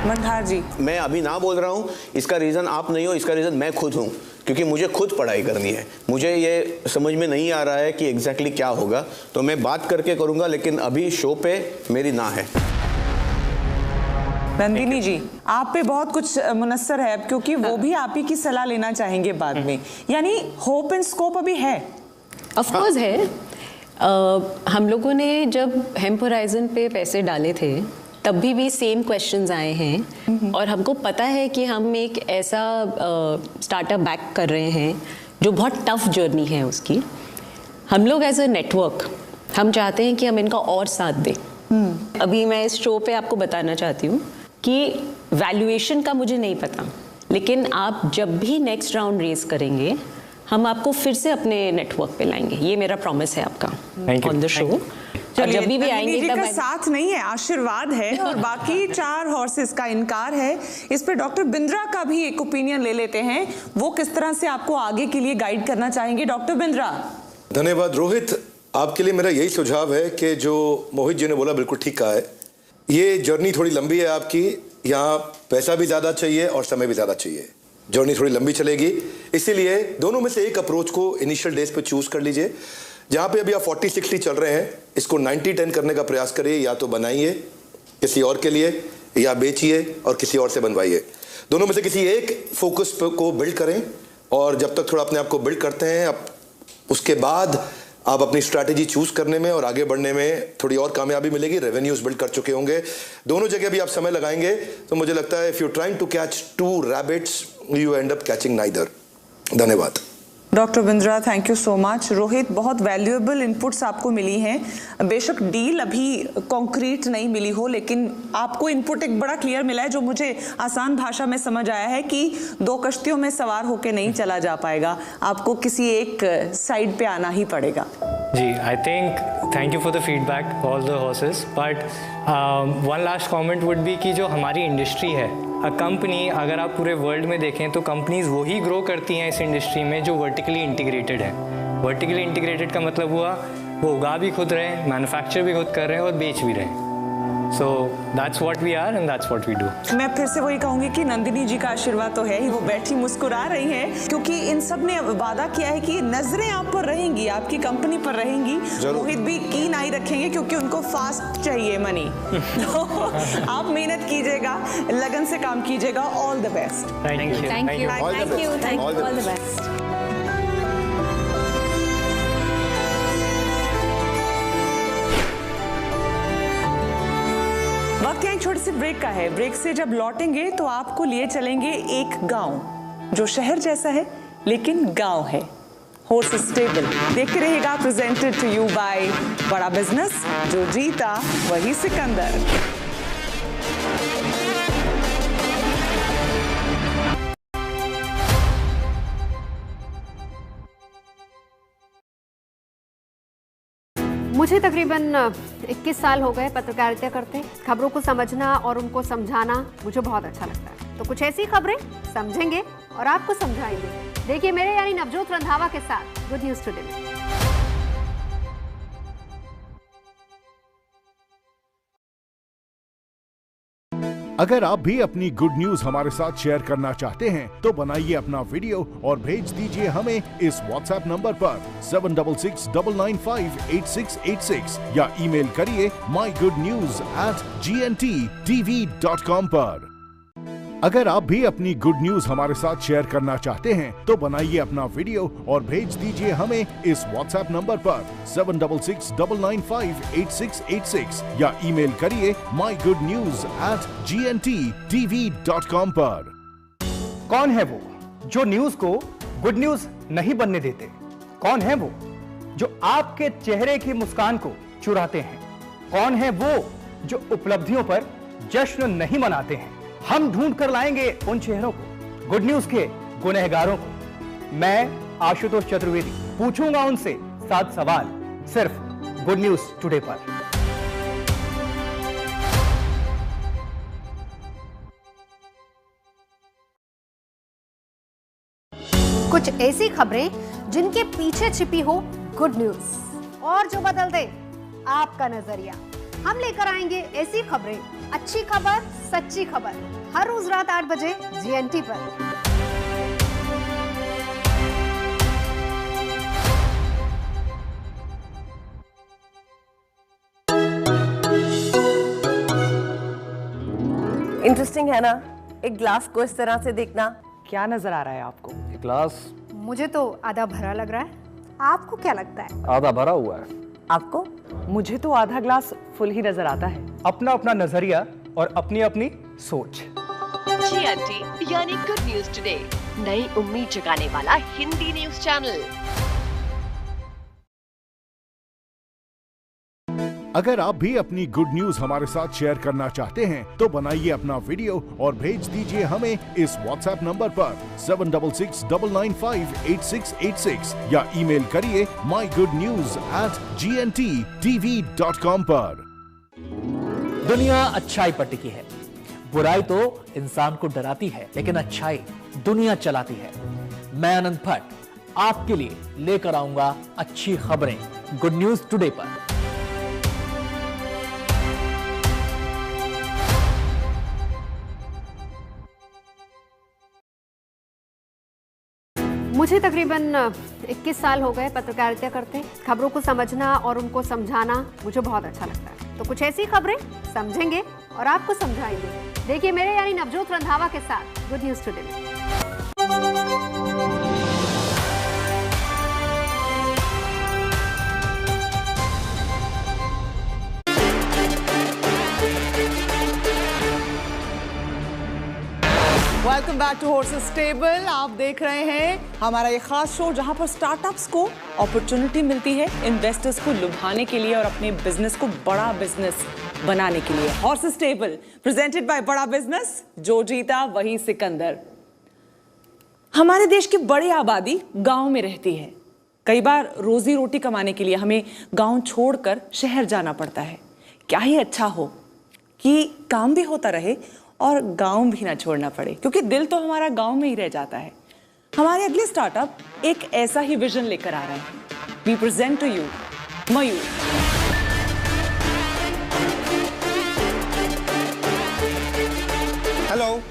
मनोहर जी, मैं अभी ना बोल रहा हूँ, इसका रीज़न आप नहीं हो, इसका रीज़न मैं खुद हूँ, क्योंकि मुझे खुद पढ़ाई करनी है। मुझे ये समझ में नहीं आ रहा है कि एग्जैक्टली क्या होगा, तो मैं बात करके करूँगा, लेकिन अभी शो पे मेरी ना है। नंदिनी जी, आप पे बहुत कुछ मुनस्सर है अब, क्योंकि वो भी आप ही की सलाह लेना चाहेंगे बाद में, यानी होप एंड स्कोप अभी है? ऑफ कोर्स है। हम लोगों ने जब हेम्प होराइजन पे पैसे डाले थे तब भी सेम क्वेश्चंस आए हैं, और हमको पता है कि हम एक ऐसा स्टार्टअप बैक कर रहे हैं जो बहुत टफ जर्नी है उसकी। हम लोग एज अ नेटवर्क हम चाहते हैं कि हम इनका और साथ दें। अभी मैं इस शो पे आपको बताना चाहती हूँ कि वैल्यूएशन का मुझे नहीं पता, लेकिन आप जब भी नेक्स्ट राउंड रेज करेंगे हम आपको फिर से अपने नेटवर्क पे लाएंगे, ये मेरा प्रॉमिस है आपका ऑन द शो। जब भी आएंगे तब का साथ नहीं है, आशीर्वाद है, और बाकी 4 हॉर्सेस का इनकार है। इस पे डॉक्टर बिंद्रा का भी एक ओपिनियन ले लेते हैं, वो किस तरह से आपको आगे के लिए गाइड करना चाहेंगे। डॉक्टर बिंद्रा। धन्यवाद रोहित, आपके लिए मेरा यही सुझाव है कि जो मोहित जी ने बोला बिल्कुल ठीक कहा है। ये जर्नी थोड़ी लंबी है आपकी, यहाँ पैसा भी ज़्यादा चाहिए और समय भी ज़्यादा चाहिए। जर्नी थोड़ी लंबी चलेगी, इसीलिए दोनों में से एक अप्रोच को इनिशियल डेज पे चूज कर लीजिए। जहाँ पे अभी आप 40-60 चल रहे हैं, इसको 90-10 करने का प्रयास करिए, या तो बनाइए किसी और के लिए या बेचिए और किसी और से बनवाइए। दोनों में से किसी एक फोकस को बिल्ड करें, और जब तक थोड़ा अपने आप को बिल्ड करते हैं, आप उसके बाद आप अपनी स्ट्रैटेजी चूज करने में और आगे बढ़ने में थोड़ी और कामयाबी मिलेगी। रेवेन्यूज बिल्ड कर चुके होंगे, दोनों जगह भी आप समय लगाएंगे, तो मुझे लगता है if you trying to catch 2 rabbits you end up catching neither. धन्यवाद doctor Bindra, thank you so much. Rohit, बहुत वैल्यूएबल इनपुट्स आपको मिली हैं। बेशक डील अभी कॉन्क्रीट नहीं मिली हो, लेकिन आपको इनपुट एक बड़ा क्लियर मिला है, जो मुझे आसान भाषा में समझ आया है कि 2 कश्तियों में सवार होकर नहीं चला जा पाएगा, आपको किसी एक साइड पे आना ही पड़ेगा। जी, I think thank you for the feedback all the horses, but one last comment would be कि जो हमारी इंडस्ट्री है, अ कंपनी, अगर आप पूरे वर्ल्ड में देखें तो कंपनीज वही ग्रो करती हैं इस इंडस्ट्री में जो वर्टिकली इंटीग्रेटेड है। वर्टिकली इंटीग्रेटेड का मतलब हुआ वो उगा भी खुद रहे हैं, मैन्युफैक्चर भी खुद कर रहे हैं और बेच भी रहे हैं। So that's what we are and that's what we do. मैं फिर से वही कहूंगी कि नंदिनी जी का आशीर्वाद तो है ही, वो बैठी मुस्कुरा रही हैं क्योंकि इन सब ने वादा किया है कि नजरें आप पर रहेंगी, आपकी कंपनी पर रहेंगी। मोहित भी कीन आई रखेंगे क्योंकि उनको फास्ट चाहिए मनी। तो आप मेहनत कीजिएगा, लगन से काम कीजिएगा। All the best. Thank you. Thank you, thank you, thank you, all the best. वक्त यहाँ एक छोटे से ब्रेक का है। ब्रेक से जब लौटेंगे तो आपको लिए चलेंगे एक गांव जो शहर जैसा है लेकिन गांव है। हॉर्स स्टेबल देखते रहिएगा। प्रेजेंटेड टू यू बाय बड़ा बिजनेस, जो जीता वही सिकंदर। मुझे तकरीबन 21 साल हो गए पत्रकारिता करते। खबरों को समझना और उनको समझाना मुझे बहुत अच्छा लगता है। तो कुछ ऐसी खबरें समझेंगे और आपको समझाएंगे। देखिए मेरे यानी नवजोत रंधावा के साथ गुड न्यूज टुडे में। अगर आप भी अपनी गुड न्यूज हमारे साथ शेयर करना चाहते हैं तो बनाइए अपना वीडियो और भेज दीजिए हमें इस व्हाट्सएप नंबर पर 7669958686 या ईमेल करिए mygoodnews@gntv.com पर। अगर आप भी अपनी गुड न्यूज हमारे साथ शेयर करना चाहते हैं तो बनाइए अपना वीडियो और भेज दीजिए हमें इस व्हाट्सएप नंबर पर 7669958686 या ईमेल करिए mygoodnews@gntv.com पर। कौन है वो जो न्यूज को गुड न्यूज नहीं बनने देते? कौन है वो जो आपके चेहरे की मुस्कान को चुराते हैं? कौन है वो जो उपलब्धियों पर जश्न नहीं मनाते हैं? हम ढूंढ कर लाएंगे उन चेहरों को, गुड न्यूज के गुनहगारों को। मैं आशुतोष चतुर्वेदी पूछूंगा उनसे 7 सवाल सिर्फ गुड न्यूज टुडे पर। कुछ ऐसी खबरें जिनके पीछे छिपी हो गुड न्यूज और जो बदल दे आपका नजरिया। हम लेकर आएंगे ऐसी खबरें, अच्छी खबर, सच्ची खबर, हर रोज रात 8 बजे GNT पर। इंटरेस्टिंग है ना एक ग्लास को इस तरह से देखना। क्या नजर आ रहा है आपको? ग्लास मुझे तो आधा भरा लग रहा है, आपको क्या लगता है? आधा भरा हुआ है। आपको? मुझे तो आधा ग्लास फुल ही नजर आता है। अपना अपना नजरिया और अपनी अपनी सोच। GNT यानी गुड न्यूज टुडे, नई उम्मीद जगाने वाला हिंदी न्यूज चैनल। अगर आप भी अपनी गुड न्यूज हमारे साथ शेयर करना चाहते हैं तो बनाइए अपना वीडियो और भेज दीजिए हमें इस व्हाट्सएप नंबर पर 7669958686 या ईमेल करिए mygoodnews@gntv.com पर। दुनिया अच्छाई पर टिकी है। बुराई तो इंसान को डराती है लेकिन अच्छाई दुनिया चलाती है। मैं अनंत भट्ट आपके लिए लेकर आऊंगा अच्छी खबरें गुड न्यूज टुडे पर। मुझे तकरीबन 21 साल हो गए पत्रकारिता करते। खबरों को समझना और उनको समझाना मुझे बहुत अच्छा लगता है। तो कुछ ऐसी खबरें समझेंगे और आपको समझाएंगे। देखिए मेरे यानी नवजोत रंधावा के साथ गुड न्यूज टुडे में। Welcome back to Horses Stable. आप देख रहे हैं हमारा ये खास शो जहां पर स्टार्टअप्स को अपॉर्चुनिटी मिलती है इन्वेस्टर्स को लुभाने के लिए और अपने बिजनेस को बड़ा बिजनेस बनाने के लिए। हॉर्सेस स्टेबल प्रेजेंटेड बाय बड़ा बिजनेस, जो जीता वही सिकंदर। हमारे देश की बड़ी आबादी गांव में रहती है। कई बार रोजी रोटी कमाने के लिए हमें गांव छोड़कर शहर जाना पड़ता है। क्या ही अच्छा हो कि काम भी होता रहे और गांव भी ना छोड़ना पड़े, क्योंकि दिल तो हमारा गांव में ही रह जाता है। हमारे अगले स्टार्टअप एक ऐसा ही विजन लेकर आ रहे हैं। We present to you Mayur. Hello,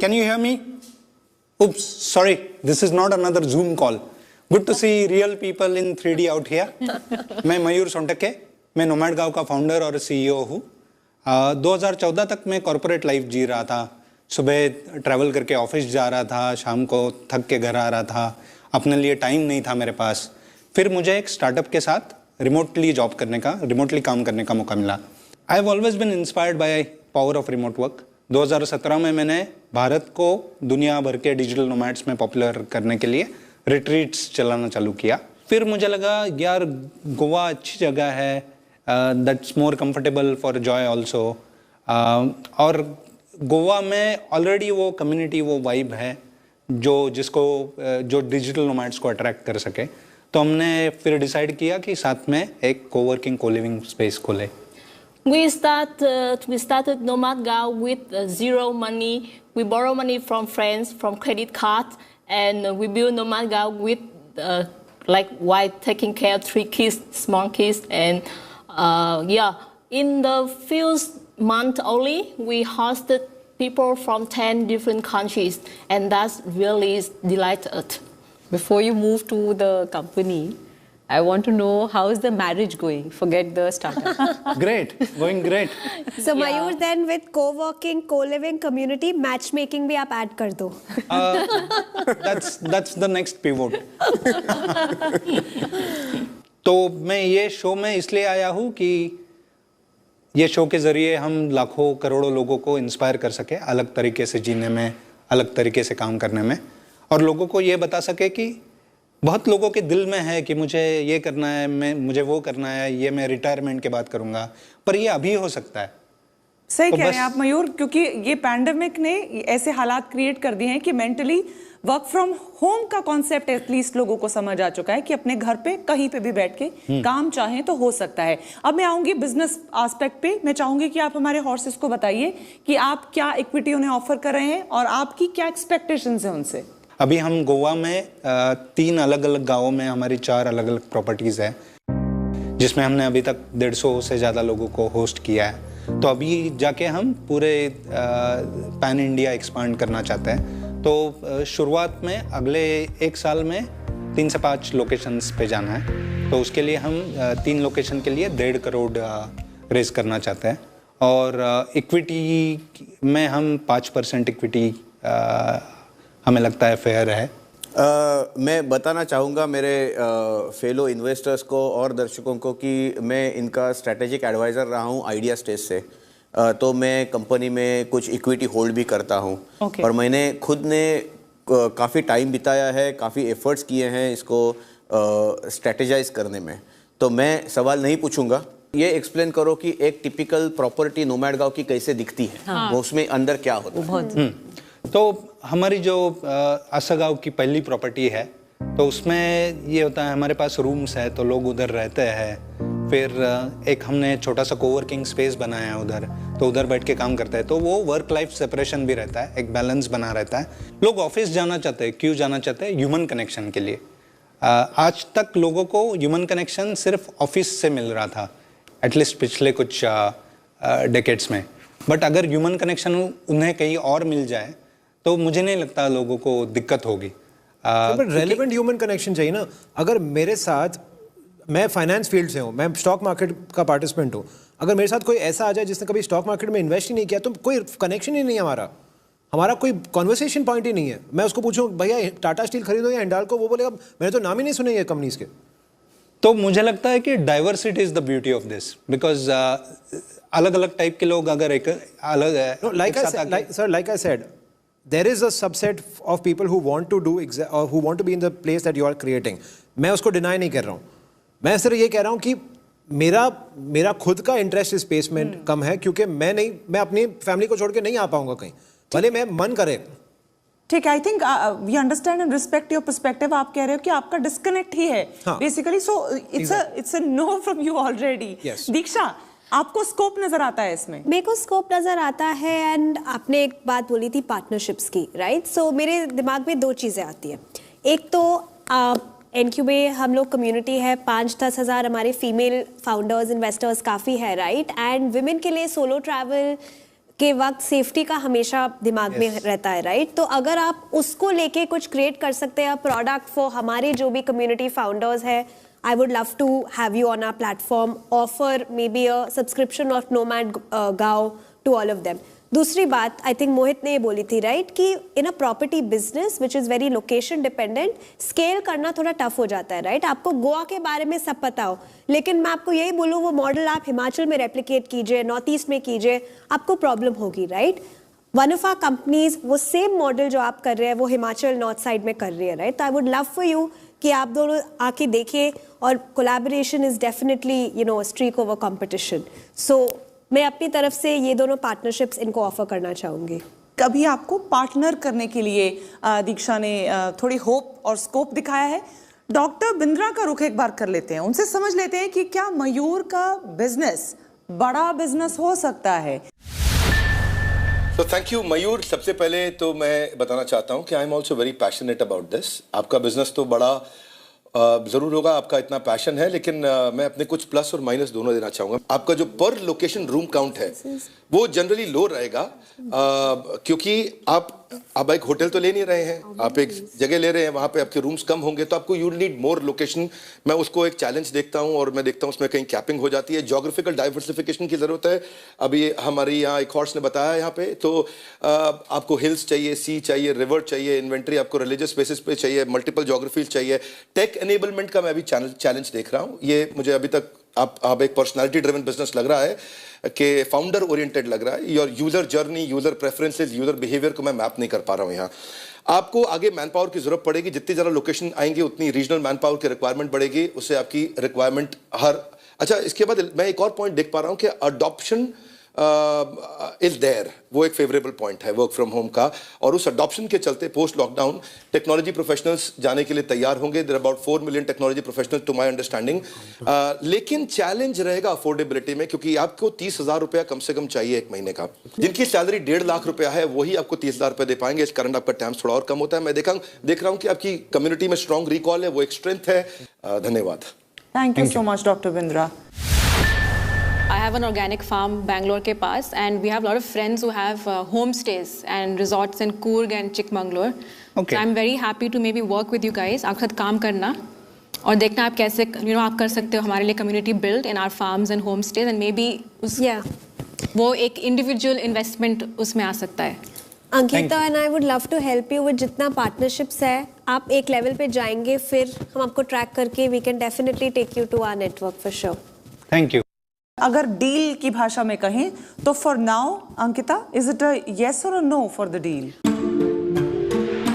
can you hear me? Oops, sorry, this is not another Zoom call. Good to see real people in 3D out here. मैं मयूर सोंटके, मैं नोमैड गाँव का फाउंडर और CEO हूँ। 2014 तक मैं कॉर्पोरेट लाइफ जी रहा था। सुबह ट्रैवल करके ऑफिस जा रहा था, शाम को थक के घर आ रहा था। अपने लिए टाइम नहीं था मेरे पास। फिर मुझे एक स्टार्टअप के साथ रिमोटली काम करने का मौका मिला। I have always been inspired by power of remote work. 2017 में मैंने भारत को दुनिया भर के डिजिटल नोमैड्स में पॉपुलर करने के लिए रिट्रीट्स चलाना चालू किया। फिर मुझे लगा यार गोवा अच्छी जगह है, that's more comfortable for Joy also. और गोवा में ऑलरेडी वो कम्युनिटी, वो वाइब है जो डिजिटल नोमैड्स को अट्रैक्ट कर सके। तो हमने फिर डिसाइड किया कि साथ में एक कोवर्किंग कोलिविंग स्पेस खोले। We started Nomad Gao with zero money. We borrow money from friends, from credit card, and we build Nomad Gao with while taking care of 3 kids, small kids, and in the few months only, we hosted people from 10 different countries, and that really delighted us. Before you move to the company, I want to know how is the marriage going? Forget the startup. Great, going great. So Mayur, then with co-working, co-living community, matchmaking भी आप add कर दो. That's the next pivot. तो मैं ये show में इसलिए आया हूँ कि ये शो के जरिए हम लाखों करोड़ों लोगों को इंस्पायर कर सके अलग तरीके से जीने में, अलग तरीके से काम करने में, और लोगों को ये बता सके कि बहुत लोगों के दिल में है कि मुझे ये करना है, मुझे वो करना है, ये मैं रिटायरमेंट के बाद करूँगा, पर ये अभी हो सकता है। सही कह रहे हैं आप मयूर, क्योंकि ये पैंडेमिक ने ऐसे हालात क्रिएट कर दिए हैं कि मेंटली वर्क फ्रॉम होम का कॉन्सेप्ट एटलीस्ट लोगों को समझ आ चुका है कि अपने घर पे कहीं पे भी बैठ के काम चाहें तो हो सकता है। अब मैं आऊंगी बिजनेस एस्पेक्ट पे। मैं चाहूंगी कि आप हमारे हॉर्सेस को बताइए कि आप क्या इक्विटी उन्हें ऑफर कर रहे हैं और आपकी क्या एक्सपेक्टेशंस हैं उनसे। अभी हम गोवा में 3 अलग अलग गाँवों में हमारी 4 अलग अलग प्रॉपर्टीज़ है, जिसमें हमने अभी तक 150 से ज़्यादा लोगों को होस्ट किया है। तो अभी जाके हम पूरे पैन इंडिया एक्सपांड करना चाहते हैं। तो शुरुआत में अगले 1 साल में 3 से 5 लोकेशंस पे जाना है। तो उसके लिए हम 3 लोकेशन के लिए 1.5 करोड़ रेज करना चाहते हैं, और इक्विटी में हम 5% इक्विटी हमें लगता है फेयर है। मैं बताना चाहूँगा मेरे फेलो इन्वेस्टर्स को और दर्शकों को कि मैं इनका स्ट्रैटेजिक एडवाइज़र रहा हूँ आइडिया स्टेज से। तो मैं कंपनी में कुछ इक्विटी होल्ड भी करता हूँ। और मैंने खुद ने काफ़ी टाइम बिताया है, काफ़ी एफर्ट्स किए हैं इसको स्ट्रैटेजाइज करने में। तो मैं सवाल नहीं पूछूंगा, ये एक्सप्लेन करो कि एक टिपिकल प्रॉपर्टी नोमैड गाँव की कैसे दिखती है, वो उसमें अंदर क्या होता है। तो हमारी जो आसागांव की पहली प्रॉपर्टी है, तो उसमें ये होता है हमारे पास रूम्स है तो लोग उधर रहते हैं। फिर एक हमने छोटा सा कोवर्किंग स्पेस बनाया है उधर, तो उधर बैठ के काम करते हैं। तो वो वर्क लाइफ सेपरेशन भी रहता है, एक बैलेंस बना रहता है। लोग ऑफिस जाना चाहते हैं, क्यों जाना चाहते हैं? ह्यूमन कनेक्शन के लिए। आज तक लोगों को ह्यूमन कनेक्शन सिर्फ ऑफिस से मिल रहा था, एटलीस्ट पिछले कुछ डेकेड्स में। बट अगर ह्यूमन कनेक्शन उन्हें कहीं और मिल जाए तो मुझे नहीं लगता लोगों को दिक्कत होगी। बट रेलेवेंट ह्यूमन कनेक्शन चाहिए ना। अगर मेरे साथ, मैं फाइनेंस फील्ड से हूँ, मैं स्टॉक मार्केट का पार्टिसिपेंट हूँ, अगर मेरे साथ कोई ऐसा आ जाए जिसने कभी स्टॉक मार्केट में इन्वेस्ट ही नहीं किया, तो कोई कनेक्शन ही नहीं है, हमारा कोई कॉन्वर्सेशन पॉइंट ही नहीं है। मैं उसको पूछूं भैया टाटा स्टील खरीदो या हिंडाल्को, वो बोलेगा मैंने तो नाम ही नहीं सुने ये कंपनीज के। तो मुझे लगता है कि diversity is the beauty of this, because अलग अलग टाइप के लोग अगर एक अलग है, like I said, there is a subset of people who want to do or who want to be in the place that you are creating. मैं उसको डिनाई नहीं कर रहा हूँ, मैं सिर्फ ये कह रहा हूँ कि मेरा खुद का इंटरेस्ट इस स्पेस में कम है, क्योंकि मैं अपनी फैमिली को छोड़ के नहीं आ पाऊंगा कहीं, भले मैं मन करे। ठीक है, I think we understand and respect your perspective. आप कह रहे हो कि आपका डिस्कनेक्ट ही है basically, so it's a no from you already. Diksha, आपको स्कोप नजर आता है इसमें? मेरे को स्कोप नजर आता है, एंड आपने एक बात बोली थी पार्टनरशिप्स की, राइट? सो मेरे दिमाग में 2 चीज़ें आती हैं। एक तो एनक्यू में हम लोग कम्युनिटी है, 5-10 हज़ार हमारे फीमेल फाउंडर्स इन्वेस्टर्स काफ़ी है, राइट? एंड विमेन के लिए सोलो ट्रैवल के वक्त सेफ्टी का हमेशा दिमाग में रहता है, राइट? तो अगर आप उसको लेके कुछ क्रिएट कर सकते हैं प्रोडक्ट फॉर हमारे जो भी कम्युनिटी फाउंडर्स है, I would love to have you on our platform, offer maybe a subscription of Nomad Gao to all of them. दूसरी बात आई थिंक मोहित ने ये बोली थी, राइट, कि इन a property business which is very location dependent, scale करना थोड़ा tough हो जाता है, राइट? आपको गोवा के बारे में सब पता हो, लेकिन मैं आपको यही बोलूँ वो मॉडल आप हिमाचल में रेप्लिकेट कीजिए, नॉर्थ ईस्ट में कीजिए, आपको प्रॉब्लम होगी, right? One of our companies वो सेम मॉडल जो आप कर रहे हैं वो हिमाचल नॉर्थ साइड में कर रही है, राइट? तो I would love for you कि आप दोनों आके देखिए, और collaboration is definitely you know streak over competition. So मैं अपनी तरफ से ये दोनों पार्टनरशिप्स इनको ऑफर करना चाहूँगी। कभी आपको पार्टनर करने के लिए दीक्षा ने थोड़ी होप और स्कोप दिखाया है? डॉक्टर बिंद्रा का रुख एक बार कर लेते हैं, उनसे समझ लेते हैं कि क्या मयूर का बिजनेस बड़ा बिजनेस हो सकता है। तो थैंक यू मयूर। सबसे पहले तो मैं बताना चाहता हूँ कि I am also very passionate about this. आपका बिजनेस तो बड़ा ज़रूर होगा, आपका इतना पैशन है, लेकिन मैं अपने कुछ प्लस और माइनस दोनों देना चाहूँगा। आपका जो पर लोकेशन रूम काउंट है वो जनरली लो रहेगा, क्योंकि आप एक होटल तो ले नहीं रहे हैं, आप एक जगह ले रहे हैं, वहाँ पे आपके रूम्स कम होंगे, तो आपको यू नीड मोर लोकेशन। मैं उसको एक चैलेंज देखता हूँ, और मैं देखता हूँ उसमें कहीं कैपिंग हो जाती है। जोग्राफिकल डाइवर्सिफिकेशन की ज़रूरत है। अभी हमारी यहाँ एक हॉर्स ने बताया यहाँ पे, तो आपको हिल्स चाहिए, सी चाहिए, रिवर चाहिए, इन्वेंट्री आपको रिलीजियस बेसिस पे चाहिए, मल्टीपल जोग्राफीज चाहिए। टेक एनेबलमेंट का मैं अभी चैलेंज देख रहा हूँ। ये मुझे अभी तक आप एक पर्सनालिटी ड्रिवन बिजनेस लग रहा है कि फाउंडर ओरिएंटेड लग रहा है। Your user journey, user preferences, user behaviour को मैं मैप नहीं कर पा रहा हूँ यहाँ। आपको आगे मैन पावर की जरूरत पड़ेगी। जितनी ज़्यादा लोकेशन आएंगे उतनी रीजनल मैन पावर की रिक्वायरमेंट बढ़ेगी, उससे आपकी रिक्वायरमेंट अच्छा, इसके बाद मैं एक और पॉइंट देख पा रहा हूँ कि अडॉप्शन इज देयर। वो एक फेवरेबल पॉइंट है वर्क फ्रॉम होम का, और उस अडॉप्शन के चलते पोस्ट लॉकडाउन टेक्नोलॉजी प्रोफेशनल्स जाने के लिए तैयार होंगे। There about 4 million technology professionals to my understanding. लेकिन चैलेंज रहेगा अफोर्डेबिलिटी में, क्योंकि आपको 30,000 रुपया कम से कम चाहिए एक महीने का। जिनकी सैलरी 1.5 लाख रुपया है वही आपको 30,000 रुपये दे पाएंगे। इस कारण आपका टैम्स थोड़ा और कम होता है। मैं देख रहा हूँ कि आपकी कम्युनिटी में स्ट्रॉन्ग रिकॉल है, वो एक स्ट्रेंथ है। धन्यवाद। Thank you so much doctor Bindra. I have an organic farm Bangalore के पास, and we have a lot of friends who have homestays and resorts in Coorg and Chikmagalur. Okay. So I'm very happy to maybe work with you guys. आपके साथ काम करना और देखना आप कैसे आप कर सकते हो हमारे लिए community build in our farms and homestays, and maybe वो एक individual investment उसमें आ सकता है। Ankita and I would love to help you with जितना पार्टनरशिप्स है। आप एक लेवल पे जाएंगे, फिर हम आपको ट्रैक करके we can definitely take you to our network for sure. Thank you. अगर डील की भाषा में कहें तो for now Ankita, is it a yes or a no for the deal?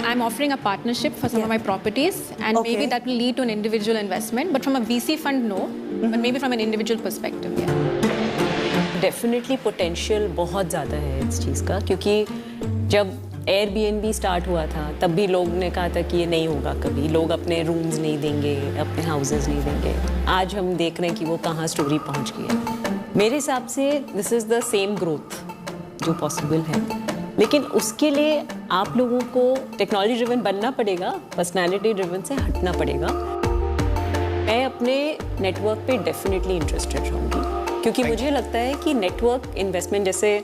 I'm offering a partnership for some of my properties, and maybe that will lead to an individual investment, but from a VC fund, no, but maybe from an individual perspective, definitely potential बहुत ज़्यादा है इस चीज़ का, क्योंकि जब Airbnb start हुआ था तब भी लोग ने कहा था कि ये नहीं होगा कभी, लोग अपने रूम्स नहीं देंगे, अपने हाउसेस नहीं देंगे। आज हम देख रहे हैं कि वो कहाँ स्टोरी पहुँच गई है। मेरे हिसाब से this is the same growth जो पॉसिबल है, लेकिन उसके लिए आप लोगों को टेक्नोलॉजी ड्रिवन बनना पड़ेगा, पर्सनैलिटी ड्रिवन से हटना पड़ेगा। मैं अपने नेटवर्क पे डेफिनेटली इंटरेस्टेड रहूँगी, क्योंकि मुझे लगता है कि नेटवर्क इन्वेस्टमेंट, जैसे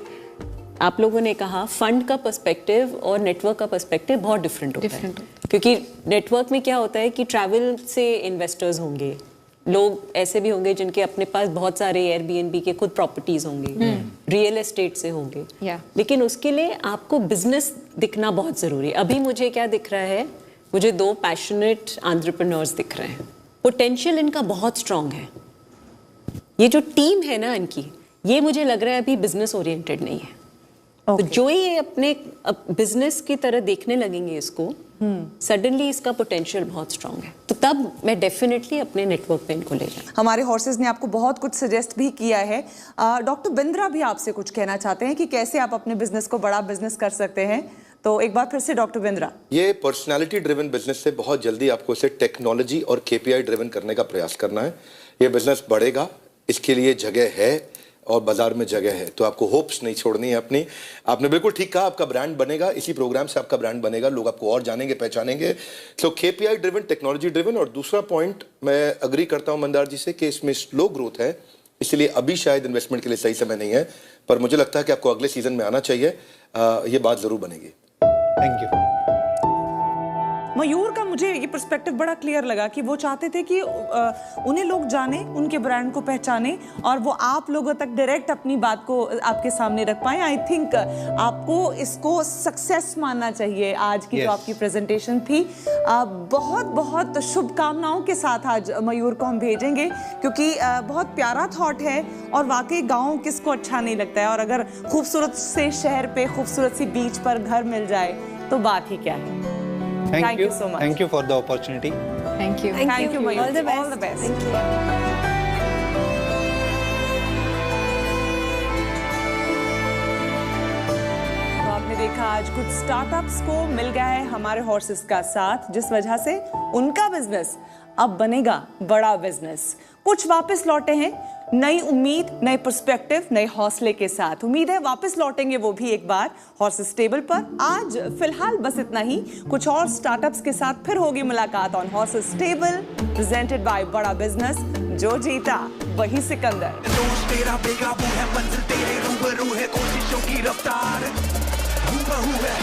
आप लोगों ने कहा, फंड का पर्सपेक्टिव और नेटवर्क का पर्सपेक्टिव बहुत डिफरेंट होता है। क्योंकि नेटवर्क में क्या होता है कि ट्रैवल से इन्वेस्टर्स होंगे, लोग ऐसे भी होंगे जिनके अपने पास बहुत सारे एयरबीएनबी के खुद प्रॉपर्टीज होंगे, रियल एस्टेट से होंगे, लेकिन उसके लिए आपको बिजनेस दिखना बहुत ज़रूरी है। अभी मुझे क्या दिख रहा है, मुझे 2 पैशनेट एंटरप्रेन्योर्स दिख रहे हैं, पोटेंशियल इनका बहुत स्ट्रांग है। ये जो टीम है ना इनकी, ये मुझे लग रहा है अभी बिजनेस ओरिएंटेड नहीं है। तो जो ये अपने बिजनेस की तरह देखने लगेंगे इसको, सडनली इसका पोटेंशियल बहुत स्ट्रांग है, तो तब मैं डेफिनेटली अपने नेटवर्क पे इनको ले जाऊँ। हमारे हॉर्सेस ने आपको बहुत कुछ सजेस्ट भी किया है। डॉक्टर बिंद्रा भी आपसे कुछ कहना चाहते हैं कि कैसे आप अपने बिजनेस को बड़ा बिजनेस कर सकते हैं। तो एक बार फिर से डॉक्टर बिंद्रा। ये पर्सनालिटी ड्रिवन बिजनेस से बहुत जल्दी आपको इसे टेक्नोलॉजी और केपीआई ड्रिवन करने का प्रयास करना है। ये बिजनेस बढ़ेगा, इसके लिए जगह है और बाजार में जगह है, तो आपको होप्स नहीं छोड़नी है अपनी। आपने बिल्कुल ठीक कहा, आपका ब्रांड बनेगा, इसी प्रोग्राम से आपका ब्रांड बनेगा, लोग आपको और जानेंगे, पहचानेंगे। तो केपीआई ड्रिवन, टेक्नोलॉजी ड्रिवन। और दूसरा पॉइंट मैं अग्री करता हूं मंदार जी से कि इसमें स्लो ग्रोथ है, इसलिए अभी शायद इन्वेस्टमेंट के लिए सही समय नहीं है, पर मुझे लगता है कि आपको अगले सीजन में आना चाहिए। ये बात जरूर बनेगी। Thank you. मयूर का मुझे ये पर्सपेक्टिव बड़ा क्लियर लगा कि वो चाहते थे कि उन्हें लोग जाने, उनके ब्रांड को पहचाने और वो आप लोगों तक डायरेक्ट अपनी बात को आपके सामने रख पाए। आई थिंक आपको इसको सक्सेस मानना चाहिए आज की जो आपकी प्रेजेंटेशन थी। बहुत बहुत शुभकामनाओं के साथ आज मयूर को हम भेजेंगे, क्योंकि बहुत प्यारा थॉट है और वाकई गाँव किसको अच्छा नहीं लगता है। और अगर खूबसूरत से शहर पे खूबसूरत सी बीच पर घर मिल जाए तो बात ही क्या है। Thank you so much. Thank you for the opportunity. Thank you. Thank you, Mayur. All the best. All the best. Thank you. तो आपने देखा आज कुछ स्टार्टअप्स को मिल गया है हमारे हॉर्सेस का साथ, जिस वजह से उनका बिजनेस अब बनेगा बड़ा बिजनेस। कुछ वापस लौटे हैं नई उम्मीद, नए पर्सपेक्टिव, नए हौसले के साथ। उम्मीद है वापस लौटेंगे वो भी एक बार हॉर्सेस टेबल पर। आज फिलहाल बस इतना ही। कुछ और स्टार्टअप्स के साथ फिर होगी मुलाकात on horses table, presented by बड़ा बिजनेस। जो जीता वही सिकंदर। दोस्त तेरा बेकाबू है, मंजिल तेरे रूबरू है, कोशिशों की रफ्तार हूबहू है।